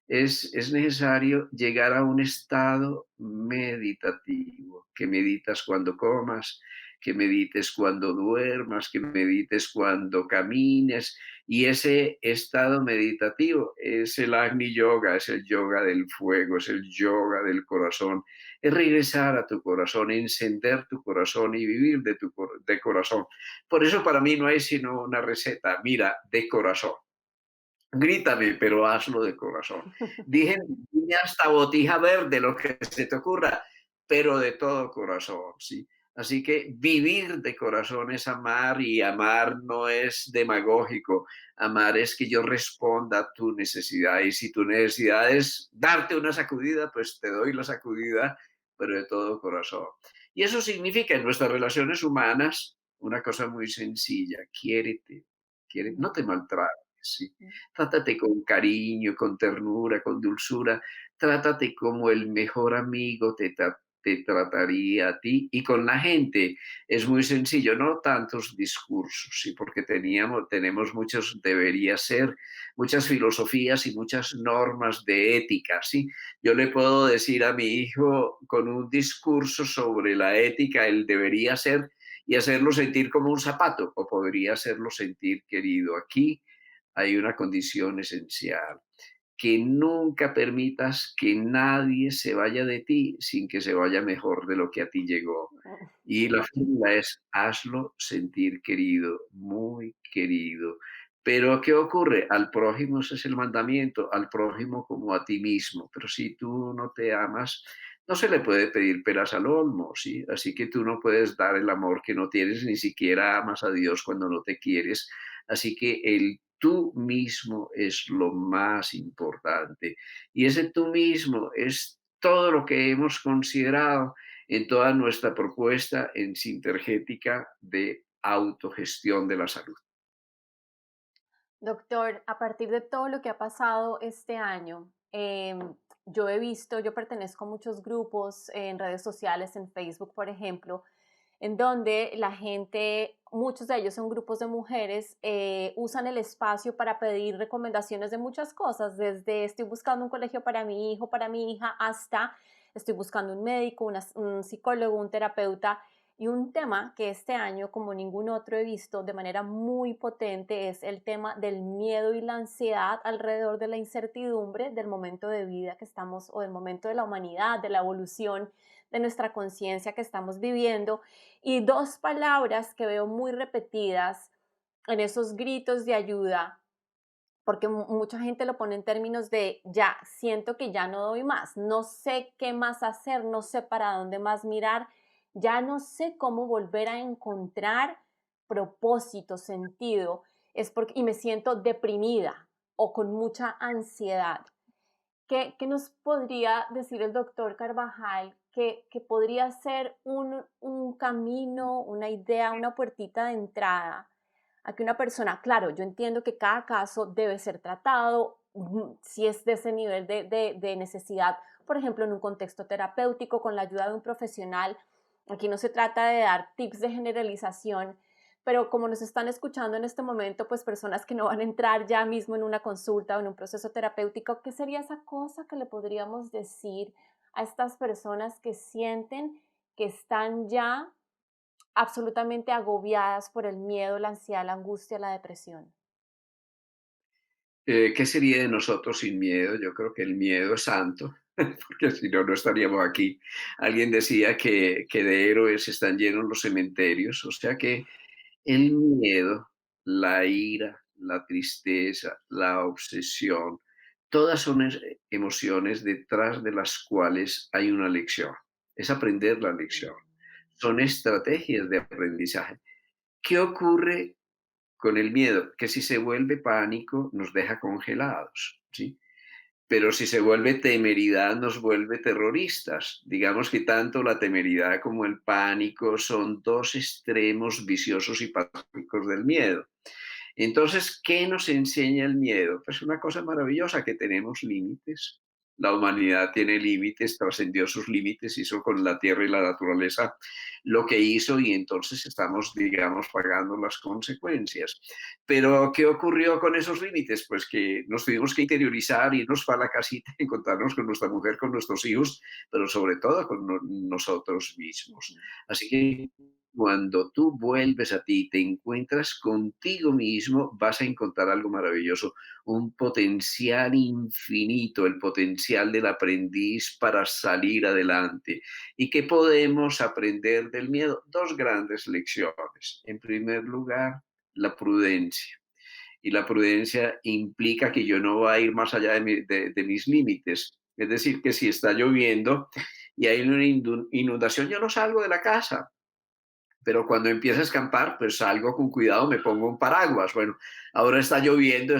Es necesario llegar a un estado meditativo, que meditas cuando comas, que medites cuando duermas, que medites cuando camines. Y ese estado meditativo es el Agni Yoga, es el yoga del fuego, es el yoga del corazón. Es regresar a tu corazón, encender tu corazón y vivir de corazón. Por eso para mí no hay sino una receta, mira, de corazón. Grítame, pero hazlo de corazón. Dime hasta botija verde, lo que se te ocurra, pero de todo corazón, ¿sí? Así que vivir de corazón es amar y amar no es demagógico. Amar es que yo responda a tu necesidad y si tu necesidad es darte una sacudida, pues te doy la sacudida, pero de todo corazón. Y eso significa en nuestras relaciones humanas una cosa muy sencilla, quiérete, quiérete, no te maltrates, ¿sí? ujú. Trátate con cariño, con ternura, con dulzura. Trátate como el mejor amigo te trataría a ti y con la gente. Es muy sencillo, no tantos discursos, ¿sí? Porque tenemos muchos debería ser, muchas filosofías y muchas normas de ética, ¿sí? Yo le puedo decir a mi hijo con un discurso sobre la ética, el debería ser, y hacerlo sentir como un zapato, o podría hacerlo sentir querido. Aquí hay una condición esencial, que nunca permitas que nadie se vaya de ti sin que se vaya mejor de lo que a ti llegó. Y la fórmula es, hazlo sentir querido, muy querido. Pero ¿qué ocurre? Al prójimo ese es el mandamiento, al prójimo como a ti mismo. Pero si tú no te amas, no se le puede pedir peras al olmo, ¿sí? Así que tú no puedes dar el amor que no tienes, ni siquiera amas a Dios cuando no te quieres. Así que el tú mismo es lo más importante. Y ese tú mismo es todo lo que hemos considerado en toda nuestra propuesta en Sintergética de autogestión de la salud. Doctor, a partir de todo lo que ha pasado este año, yo he visto, yo pertenezco a muchos grupos en redes sociales, en Facebook, por ejemplo, en donde la gente, muchos de ellos son grupos de mujeres, usan el espacio para pedir recomendaciones de muchas cosas, desde estoy buscando un colegio para mi hijo, para mi hija, hasta estoy buscando un médico, un psicólogo, un terapeuta. Y un tema que este año, como ningún otro, he visto de manera muy potente es el tema del miedo y la ansiedad alrededor de la incertidumbre del momento de vida que estamos o del momento de la humanidad, de la evolución de nuestra conciencia que estamos viviendo. Y dos palabras que veo muy repetidas en esos gritos de ayuda, porque mucha gente lo pone en términos de ya, siento que ya no doy más, no sé qué más hacer, no sé para dónde más mirar, ya no sé cómo volver a encontrar propósito, sentido, y me siento deprimida o con mucha ansiedad. ¿Qué nos podría decir el doctor Carvajal que podría ser un camino, una idea, una puertita de entrada a que una persona, claro, yo entiendo que cada caso debe ser tratado, si es de ese nivel de necesidad, por ejemplo, en un contexto terapéutico, con la ayuda de un profesional. Aquí no se trata de dar tips de generalización, pero como nos están escuchando en este momento, pues personas que no van a entrar ya mismo en una consulta o en un proceso terapéutico, ¿qué sería esa cosa que le podríamos decir a estas personas que sienten que están ya absolutamente agobiadas por el miedo, la ansiedad, la angustia, la depresión? ¿Qué sería de nosotros sin miedo? Yo creo que el miedo es santo, porque si no, no estaríamos aquí. Alguien decía que de héroes están llenos los cementerios, o sea que el miedo, la ira, la tristeza, la obsesión, todas son emociones detrás de las cuales hay una lección. Es aprender la lección. Son estrategias de aprendizaje. ¿Qué ocurre con el miedo? Que si se vuelve pánico nos deja congelados, ¿sí? Pero si se vuelve temeridad nos vuelve terroristas. Digamos que tanto la temeridad como el pánico son dos extremos viciosos y patológicos del miedo. Entonces, ¿qué nos enseña el miedo? Pues una cosa maravillosa, que tenemos límites. La humanidad tiene límites, trascendió sus límites, hizo con la tierra y la naturaleza lo que hizo y entonces estamos, digamos, pagando las consecuencias. Pero, ¿qué ocurrió con esos límites? Pues que nos tuvimos que interiorizar, irnos para la casita, encontrarnos con nuestra mujer, con nuestros hijos, pero sobre todo con nosotros mismos. Así que cuando tú vuelves a ti, te encuentras contigo mismo, vas a encontrar algo maravilloso, un potencial infinito, el potencial del aprendiz para salir adelante. ¿Y qué podemos aprender del miedo? Dos grandes lecciones. En primer lugar, la prudencia. Y la prudencia implica que yo no voy a ir más allá de mis límites. Es decir, que si está lloviendo y hay una inundación, yo no salgo de la casa, pero cuando empieza a escampar, pues salgo con cuidado, me pongo un paraguas. Bueno, ahora está lloviendo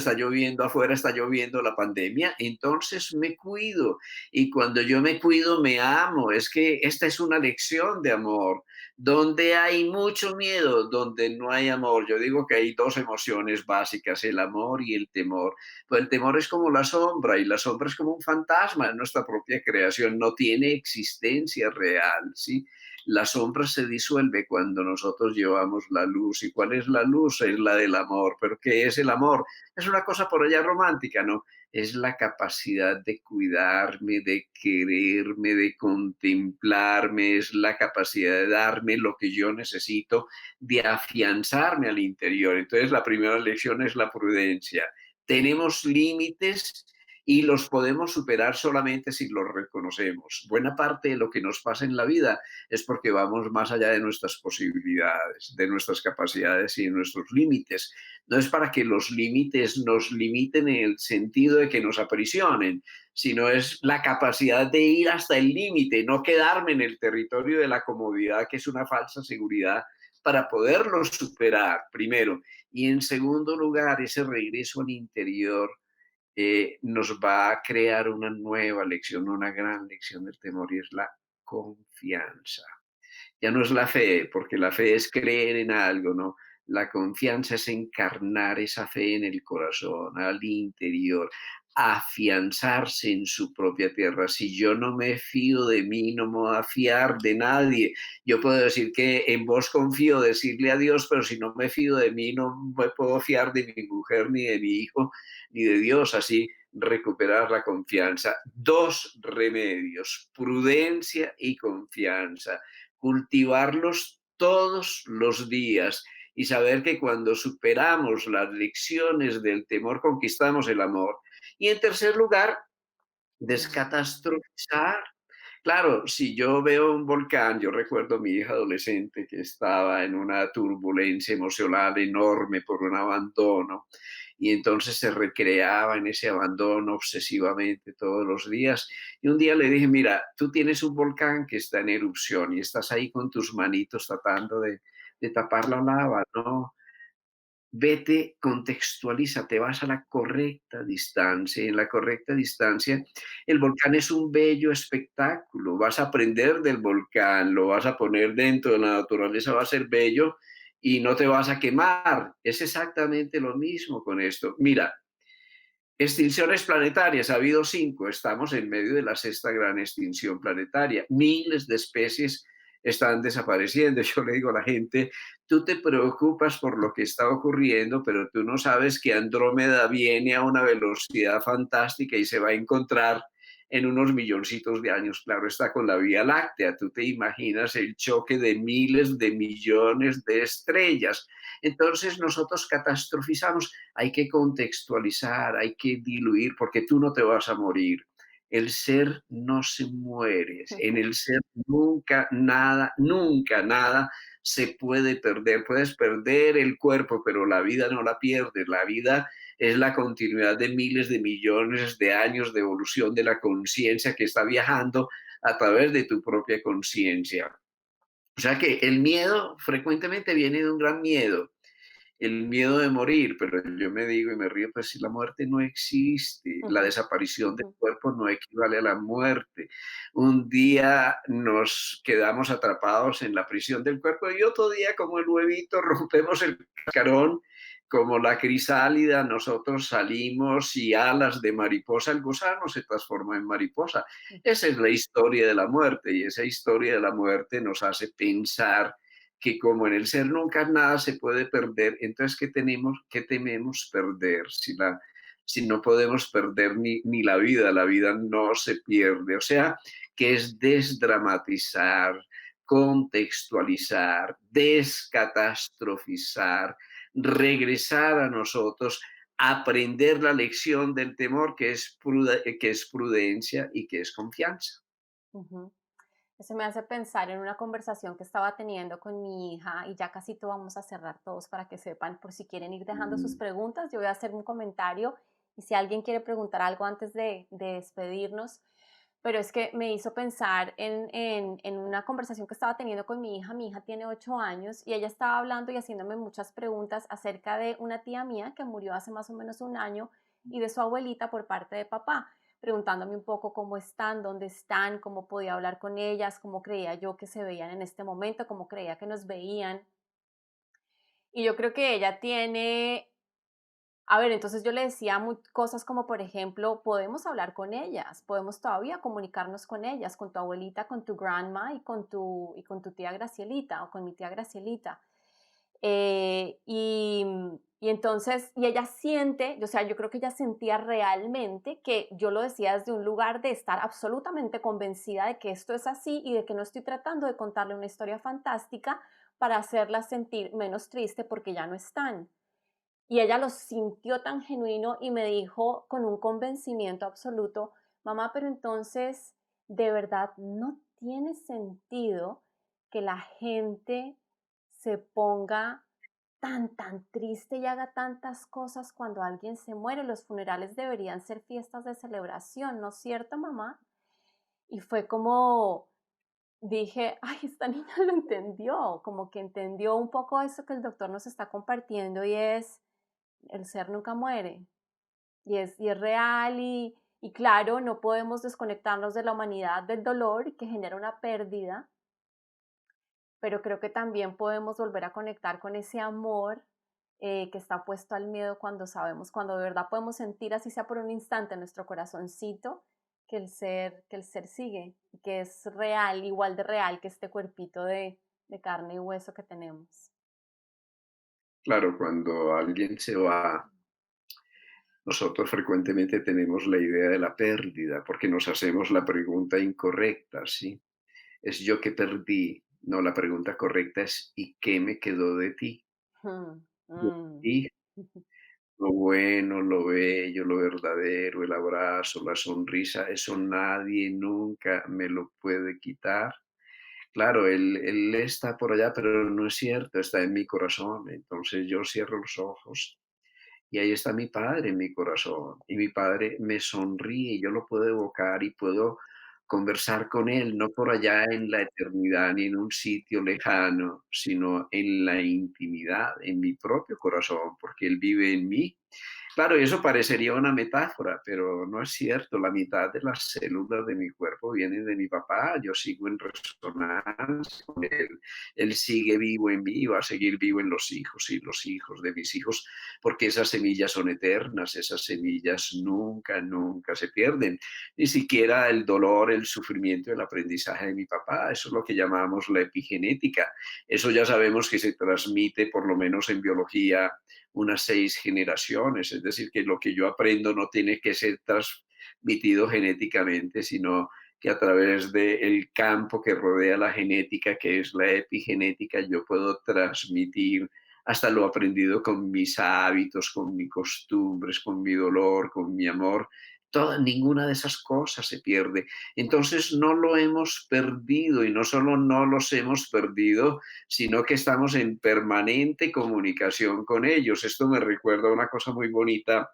afuera, está lloviendo la pandemia, entonces me cuido. Y cuando yo me cuido, me amo. Es que esta es una lección de amor. Donde hay mucho miedo, donde no hay amor. Yo digo que hay dos emociones básicas, el amor y el temor. Pues el temor es como la sombra y la sombra es como un fantasma en nuestra propia creación, no tiene existencia real, ¿sí? La sombra se disuelve cuando nosotros llevamos la luz. ¿Y cuál es la luz? Es la del amor. ¿Pero qué es el amor? Es una cosa por allá romántica, ¿no? Es la capacidad de cuidarme, de quererme, de contemplarme, es la capacidad de darme lo que yo necesito, de afianzarme al interior. Entonces, la primera lección es la prudencia. Tenemos límites y los podemos superar solamente si los reconocemos. Buena parte de lo que nos pasa en la vida es porque vamos más allá de nuestras posibilidades, de nuestras capacidades y de nuestros límites. No es para que los límites nos limiten en el sentido de que nos aprisionen, sino es la capacidad de ir hasta el límite, no quedarme en el territorio de la comodidad, que es una falsa seguridad, para poderlo superar, primero. Y en segundo lugar, ese regreso al interior nos va a crear una nueva lección, una gran lección del temor, y es la confianza. Ya no es la fe, porque la fe es creer en algo, ¿no? La confianza es encarnar esa fe en el corazón, al interior, afianzarse en su propia tierra. Si yo no me fío de mí, no me voy a fiar de nadie. Yo puedo decir que en vos confío, decirle a Dios, pero si no me fío de mí, no me puedo fiar de mi mujer, ni de mi hijo, ni de Dios. Así recuperar la confianza. Dos remedios, prudencia y confianza, cultivarlos todos los días y saber que cuando superamos las lecciones del temor conquistamos el amor. Y en tercer lugar, descatastrofizar. Claro, si yo veo un volcán, yo recuerdo a mi hija adolescente que estaba en una turbulencia emocional enorme por un abandono y entonces se recreaba en ese abandono obsesivamente todos los días. Y un día le dije, mira, tú tienes un volcán que está en erupción y estás ahí con tus manitos tratando de tapar la lava, ¿no? Vete, contextualiza, te vas a la correcta distancia. Y en la correcta distancia, el volcán es un bello espectáculo. Vas a aprender del volcán, lo vas a poner dentro de la naturaleza, va a ser bello y no te vas a quemar. Es exactamente lo mismo con esto. Mira, Extinciones planetarias, ha habido 5, estamos en medio de la sexta gran extinción planetaria. Miles de especies están desapareciendo. Yo le digo a la gente, tú te preocupas por lo que está ocurriendo, pero tú no sabes que Andrómeda viene a una velocidad fantástica y se va a encontrar en unos milloncitos de años, claro está, con la Vía Láctea. Tú te imaginas el choque de miles de millones de estrellas. Entonces nosotros catastrofizamos. Hay que contextualizar, hay que diluir, porque tú no te vas a morir. El ser no se muere. En el ser nunca nada se puede perder. Puedes perder el cuerpo, pero la vida no la pierdes. La vida es la continuidad de miles de millones de años de evolución de la conciencia que está viajando a través de tu propia conciencia. O sea que el miedo frecuentemente viene de un gran miedo, el miedo de morir, pero yo me digo y me río, pues si la muerte no existe, la Ujú, desaparición del ujú, cuerpo no equivale a la muerte. Un día nos quedamos atrapados en la prisión del cuerpo y otro día, como el huevito, rompemos el cascarón, como la crisálida, nosotros salimos y alas de mariposa, el gusano se transforma en mariposa. ujú, Esa es la historia de la muerte y esa historia de la muerte nos hace pensar que como en el ser nunca nada se puede perder, entonces qué tememos perder? Si no podemos perder ni la vida no se pierde. O sea, que es desdramatizar, contextualizar, descatastrofizar, regresar a nosotros, aprender la lección del temor que es prudencia y que es confianza. ujú. Eso me hace pensar en una conversación que estaba teniendo con mi hija y ya casi vamos a cerrar todos para que sepan, por si quieren ir dejando sus Mm, preguntas, yo voy a hacer un comentario y si alguien quiere preguntar algo antes de despedirnos, pero es que me hizo pensar en una conversación que estaba teniendo con mi hija tiene 8 años y ella estaba hablando y haciéndome muchas preguntas acerca de una tía mía que murió hace más o menos un año y de su abuelita por parte de papá preguntándome un poco cómo están, dónde están, cómo podía hablar con ellas, cómo creía yo que se veían en este momento, cómo creía que nos veían. Y yo creo que ella tiene, a ver, entonces yo le decía cosas como, por ejemplo, podemos hablar con ellas, podemos todavía comunicarnos con ellas, con tu abuelita, con tu grandma y con tu tía Gracielita o con mi tía Gracielita. Y entonces, y ella siente, o sea, yo creo que ella sentía realmente que yo lo decía desde un lugar de estar absolutamente convencida de que esto es así y de que no estoy tratando de contarle una historia fantástica para hacerla sentir menos triste porque ya no están. Y ella lo sintió tan genuino y me dijo con un convencimiento absoluto, mamá, pero entonces, de verdad, no tiene sentido que la gente se ponga tan triste y haga tantas cosas cuando alguien se muere. Los funerales deberían ser fiestas de celebración, ¿no es cierto, mamá? Y fue como, dije, ay, esta niña lo entendió, como que entendió un poco eso que el doctor nos está compartiendo y es, el ser nunca muere y es real y claro, no podemos desconectarnos de la humanidad, del dolor que genera una pérdida, pero creo que también podemos volver a conectar con ese amor que está opuesto al miedo cuando sabemos, cuando de verdad podemos sentir, así sea por un instante, en nuestro corazoncito, que el ser sigue y que es real, igual de real que este cuerpito de carne y hueso que tenemos. claro, cuando alguien se va, nosotros frecuentemente tenemos la idea de la pérdida porque nos hacemos la pregunta incorrecta, ¿sí? Es yo que perdí. No, la pregunta correcta es ¿y qué me quedó de ti? Mm, De mm. ti, lo bueno, lo bello, lo verdadero, el abrazo, la sonrisa, eso nadie nunca me lo puede quitar. Claro, él está por allá, pero no es cierto, está en mi corazón. Entonces yo cierro los ojos y ahí está mi padre en mi corazón. Y mi padre me sonríe, yo lo puedo evocar y puedo conversar con él, no por allá en la eternidad ni en un sitio lejano, sino en la intimidad, en mi propio corazón, porque él vive en mí. Claro, y eso parecería una metáfora, pero no es cierto. La mitad de las células de mi cuerpo vienen de mi papá. Yo sigo en resonancia con él. Él sigue vivo en mí y va a seguir vivo en los hijos y los hijos de mis hijos, porque esas semillas son eternas. Esas semillas nunca, nunca se pierden. Ni siquiera el dolor, el sufrimiento, el aprendizaje de mi papá. Eso es lo que llamamos la epigenética. Eso ya sabemos que se transmite, por lo menos en biología, unas 6 generaciones, es decir, que lo que yo aprendo no tiene que ser transmitido genéticamente, sino que a través del campo que rodea la genética, que es la epigenética, yo puedo transmitir hasta lo aprendido con mis hábitos, con mis costumbres, con mi dolor, con mi amor. Ninguna de esas cosas se pierde. Entonces no lo hemos perdido y no solo no los hemos perdido, sino que estamos en permanente comunicación con ellos. Esto me recuerda una cosa muy bonita,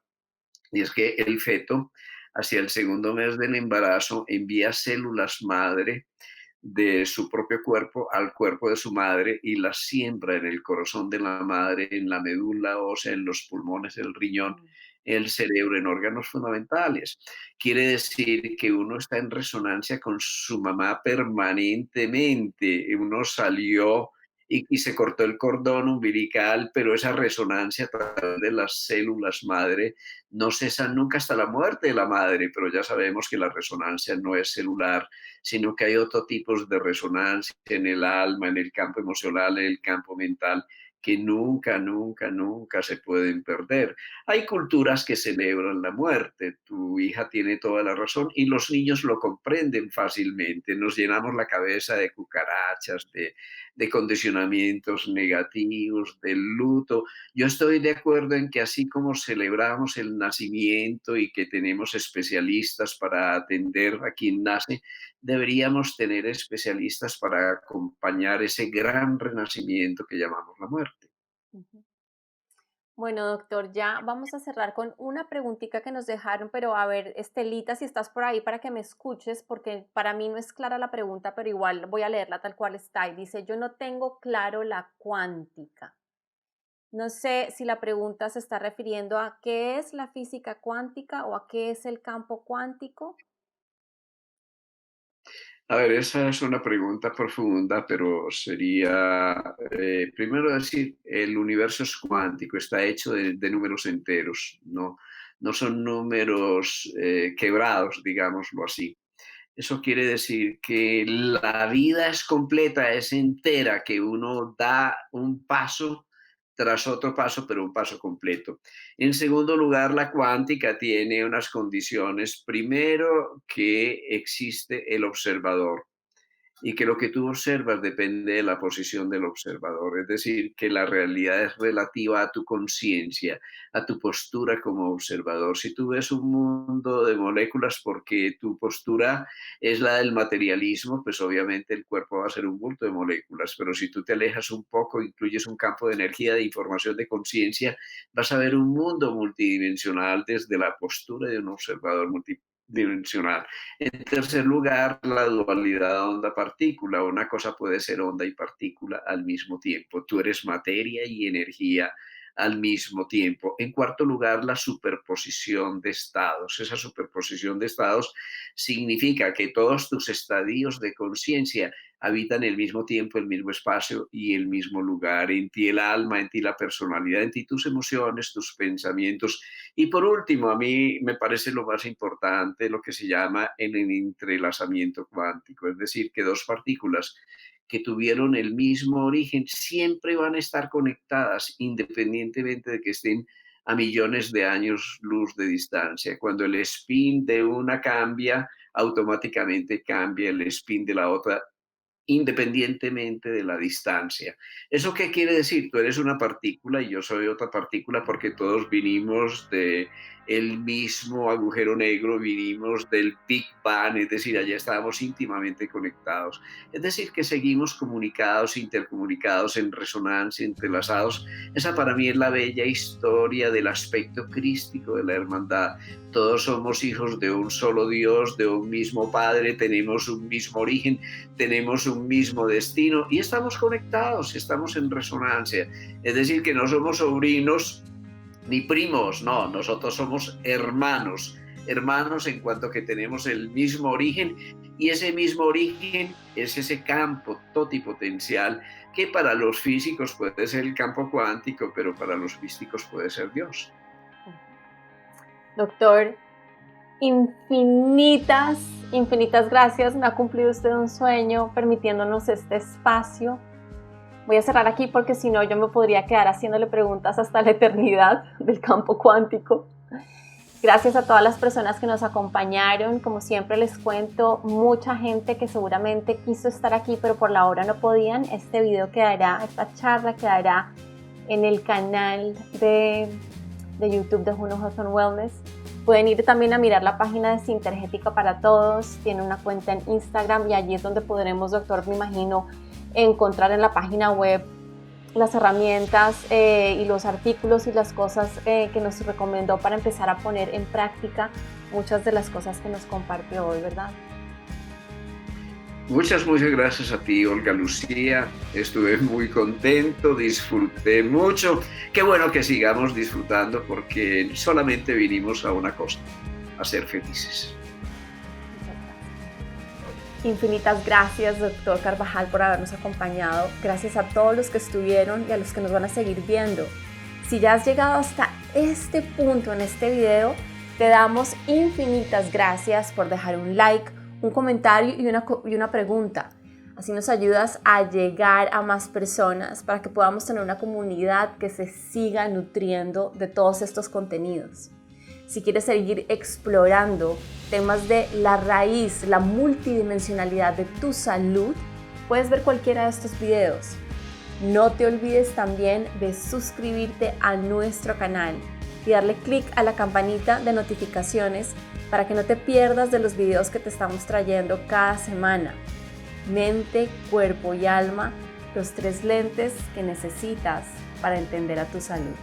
y es que el feto, hacia el segundo mes del embarazo, envía células madre de su propio cuerpo al cuerpo de su madre y las siembra en el corazón de la madre, en la médula ósea, en los pulmones, el riñón, Mm, el cerebro, en órganos fundamentales. Quiere decir que uno está en resonancia con su mamá permanentemente. Uno salió y se cortó el cordón umbilical, pero esa resonancia a través de las células madre no cesa nunca hasta la muerte de la madre, pero ya sabemos que la resonancia no es celular, sino que hay otros tipos de resonancia en el alma, en el campo emocional, en el campo mental, que nunca, nunca, nunca se pueden perder. Hay culturas que celebran la muerte, tu hija tiene toda la razón y los niños lo comprenden fácilmente. Nos llenamos la cabeza de cucarachas, de condicionamientos negativos, del luto. Yo estoy de acuerdo en que así como celebramos el nacimiento y que tenemos especialistas para atender a quien nace, deberíamos tener especialistas para acompañar ese gran renacimiento que llamamos la muerte. ujú. Bueno, doctor, ya vamos a cerrar con una preguntita que nos dejaron, pero a ver, Estelita, si estás por ahí para que me escuches, porque para mí no es clara la pregunta, pero igual voy a leerla tal cual está. Y dice, yo no tengo claro la cuántica. No sé si la pregunta se está refiriendo a qué es la física cuántica o a qué es el campo cuántico. A ver, esa es una pregunta profunda, pero sería, primero decir, el universo es cuántico, está hecho de números enteros, no, no son números quebrados, digámoslo así. Eso quiere decir que la vida es completa, es entera, que uno da un paso tras otro paso, pero un paso completo. En segundo lugar, la cuántica tiene unas condiciones. Primero, que existe el observador y que lo que tú observas depende de la posición del observador, es decir, que la realidad es relativa a tu conciencia, a tu postura como observador. Si tú ves un mundo de moléculas porque tu postura es la del materialismo, pues obviamente el cuerpo va a ser un bulto de moléculas, pero si tú te alejas un poco, incluyes un campo de energía, de información, de conciencia, vas a ver un mundo multidimensional desde la postura de un observador multidimensional. En tercer lugar, la dualidad onda-partícula. Una cosa puede ser onda y partícula al mismo tiempo. Tú eres materia y energía al mismo tiempo. En cuarto lugar, la superposición de estados. Esa superposición de estados significa que todos tus estadios de conciencia habitan el mismo tiempo, el mismo espacio y el mismo lugar. En ti el alma, en ti la personalidad, en ti tus emociones, tus pensamientos. Y por último, a mí me parece lo más importante lo que se llama el entrelazamiento cuántico, es decir, que dos partículas que tuvieron el mismo origen siempre van a estar conectadas independientemente de que estén a millones de años luz de distancia. Cuando el spin de una cambia, automáticamente cambia el spin de la otra independientemente de la distancia. ¿Eso qué quiere decir? Tú eres una partícula y yo soy otra partícula porque todos vinimos de el mismo agujero negro, vinimos del Big Bang, es decir, allá estábamos íntimamente conectados. Es decir, que seguimos comunicados, intercomunicados, en resonancia, entrelazados. Esa para mí es la bella historia del aspecto crístico de la hermandad. Todos somos hijos de un solo Dios, de un mismo Padre, tenemos un mismo origen, tenemos un mismo destino y estamos conectados, estamos en resonancia. Es decir, que no somos sobrinos ni primos, no, nosotros somos hermanos, hermanos en cuanto que tenemos el mismo origen y ese mismo origen es ese campo totipotencial que para los físicos puede ser el campo cuántico, pero para los místicos puede ser Dios. Doctor, infinitas, infinitas gracias. Me ha cumplido usted un sueño permitiéndonos este espacio. Voy a cerrar aquí porque si no yo me podría quedar haciéndole preguntas hasta la eternidad del campo cuántico. Gracias a todas las personas que nos acompañaron. Como siempre les cuento, mucha gente que seguramente quiso estar aquí pero por la hora no podían. Este video quedará, esta charla quedará en el canal de YouTube de Juno Health and Wellness. Pueden ir también a mirar la página de Sintergética para Todos. Tiene una cuenta en Instagram y allí es donde podremos, doctor, me imagino, encontrar en la página web las herramientas y los artículos y las cosas que nos recomendó para empezar a poner en práctica muchas de las cosas que nos compartió hoy, ¿verdad? Muchas gracias a ti, Olga Lucía. Estuve muy contento, disfruté mucho. Qué bueno que sigamos disfrutando porque solamente vinimos a una cosa, a ser felices. Infinitas gracias, doctor Carvajal, por habernos acompañado. Gracias a todos los que estuvieron y a los que nos van a seguir viendo. Si ya has llegado hasta este punto en este video, te damos infinitas gracias por dejar un like, un comentario y una pregunta. Así nos ayudas a llegar a más personas para que podamos tener una comunidad que se siga nutriendo de todos estos contenidos. Si quieres seguir explorando temas de la raíz, la multidimensionalidad de tu salud, puedes ver cualquiera de estos videos. No te olvides también de suscribirte a nuestro canal y darle clic a la campanita de notificaciones para que no te pierdas de los videos que te estamos trayendo cada semana. Mente, cuerpo y alma, los 3 lentes que necesitas para entender a tu salud.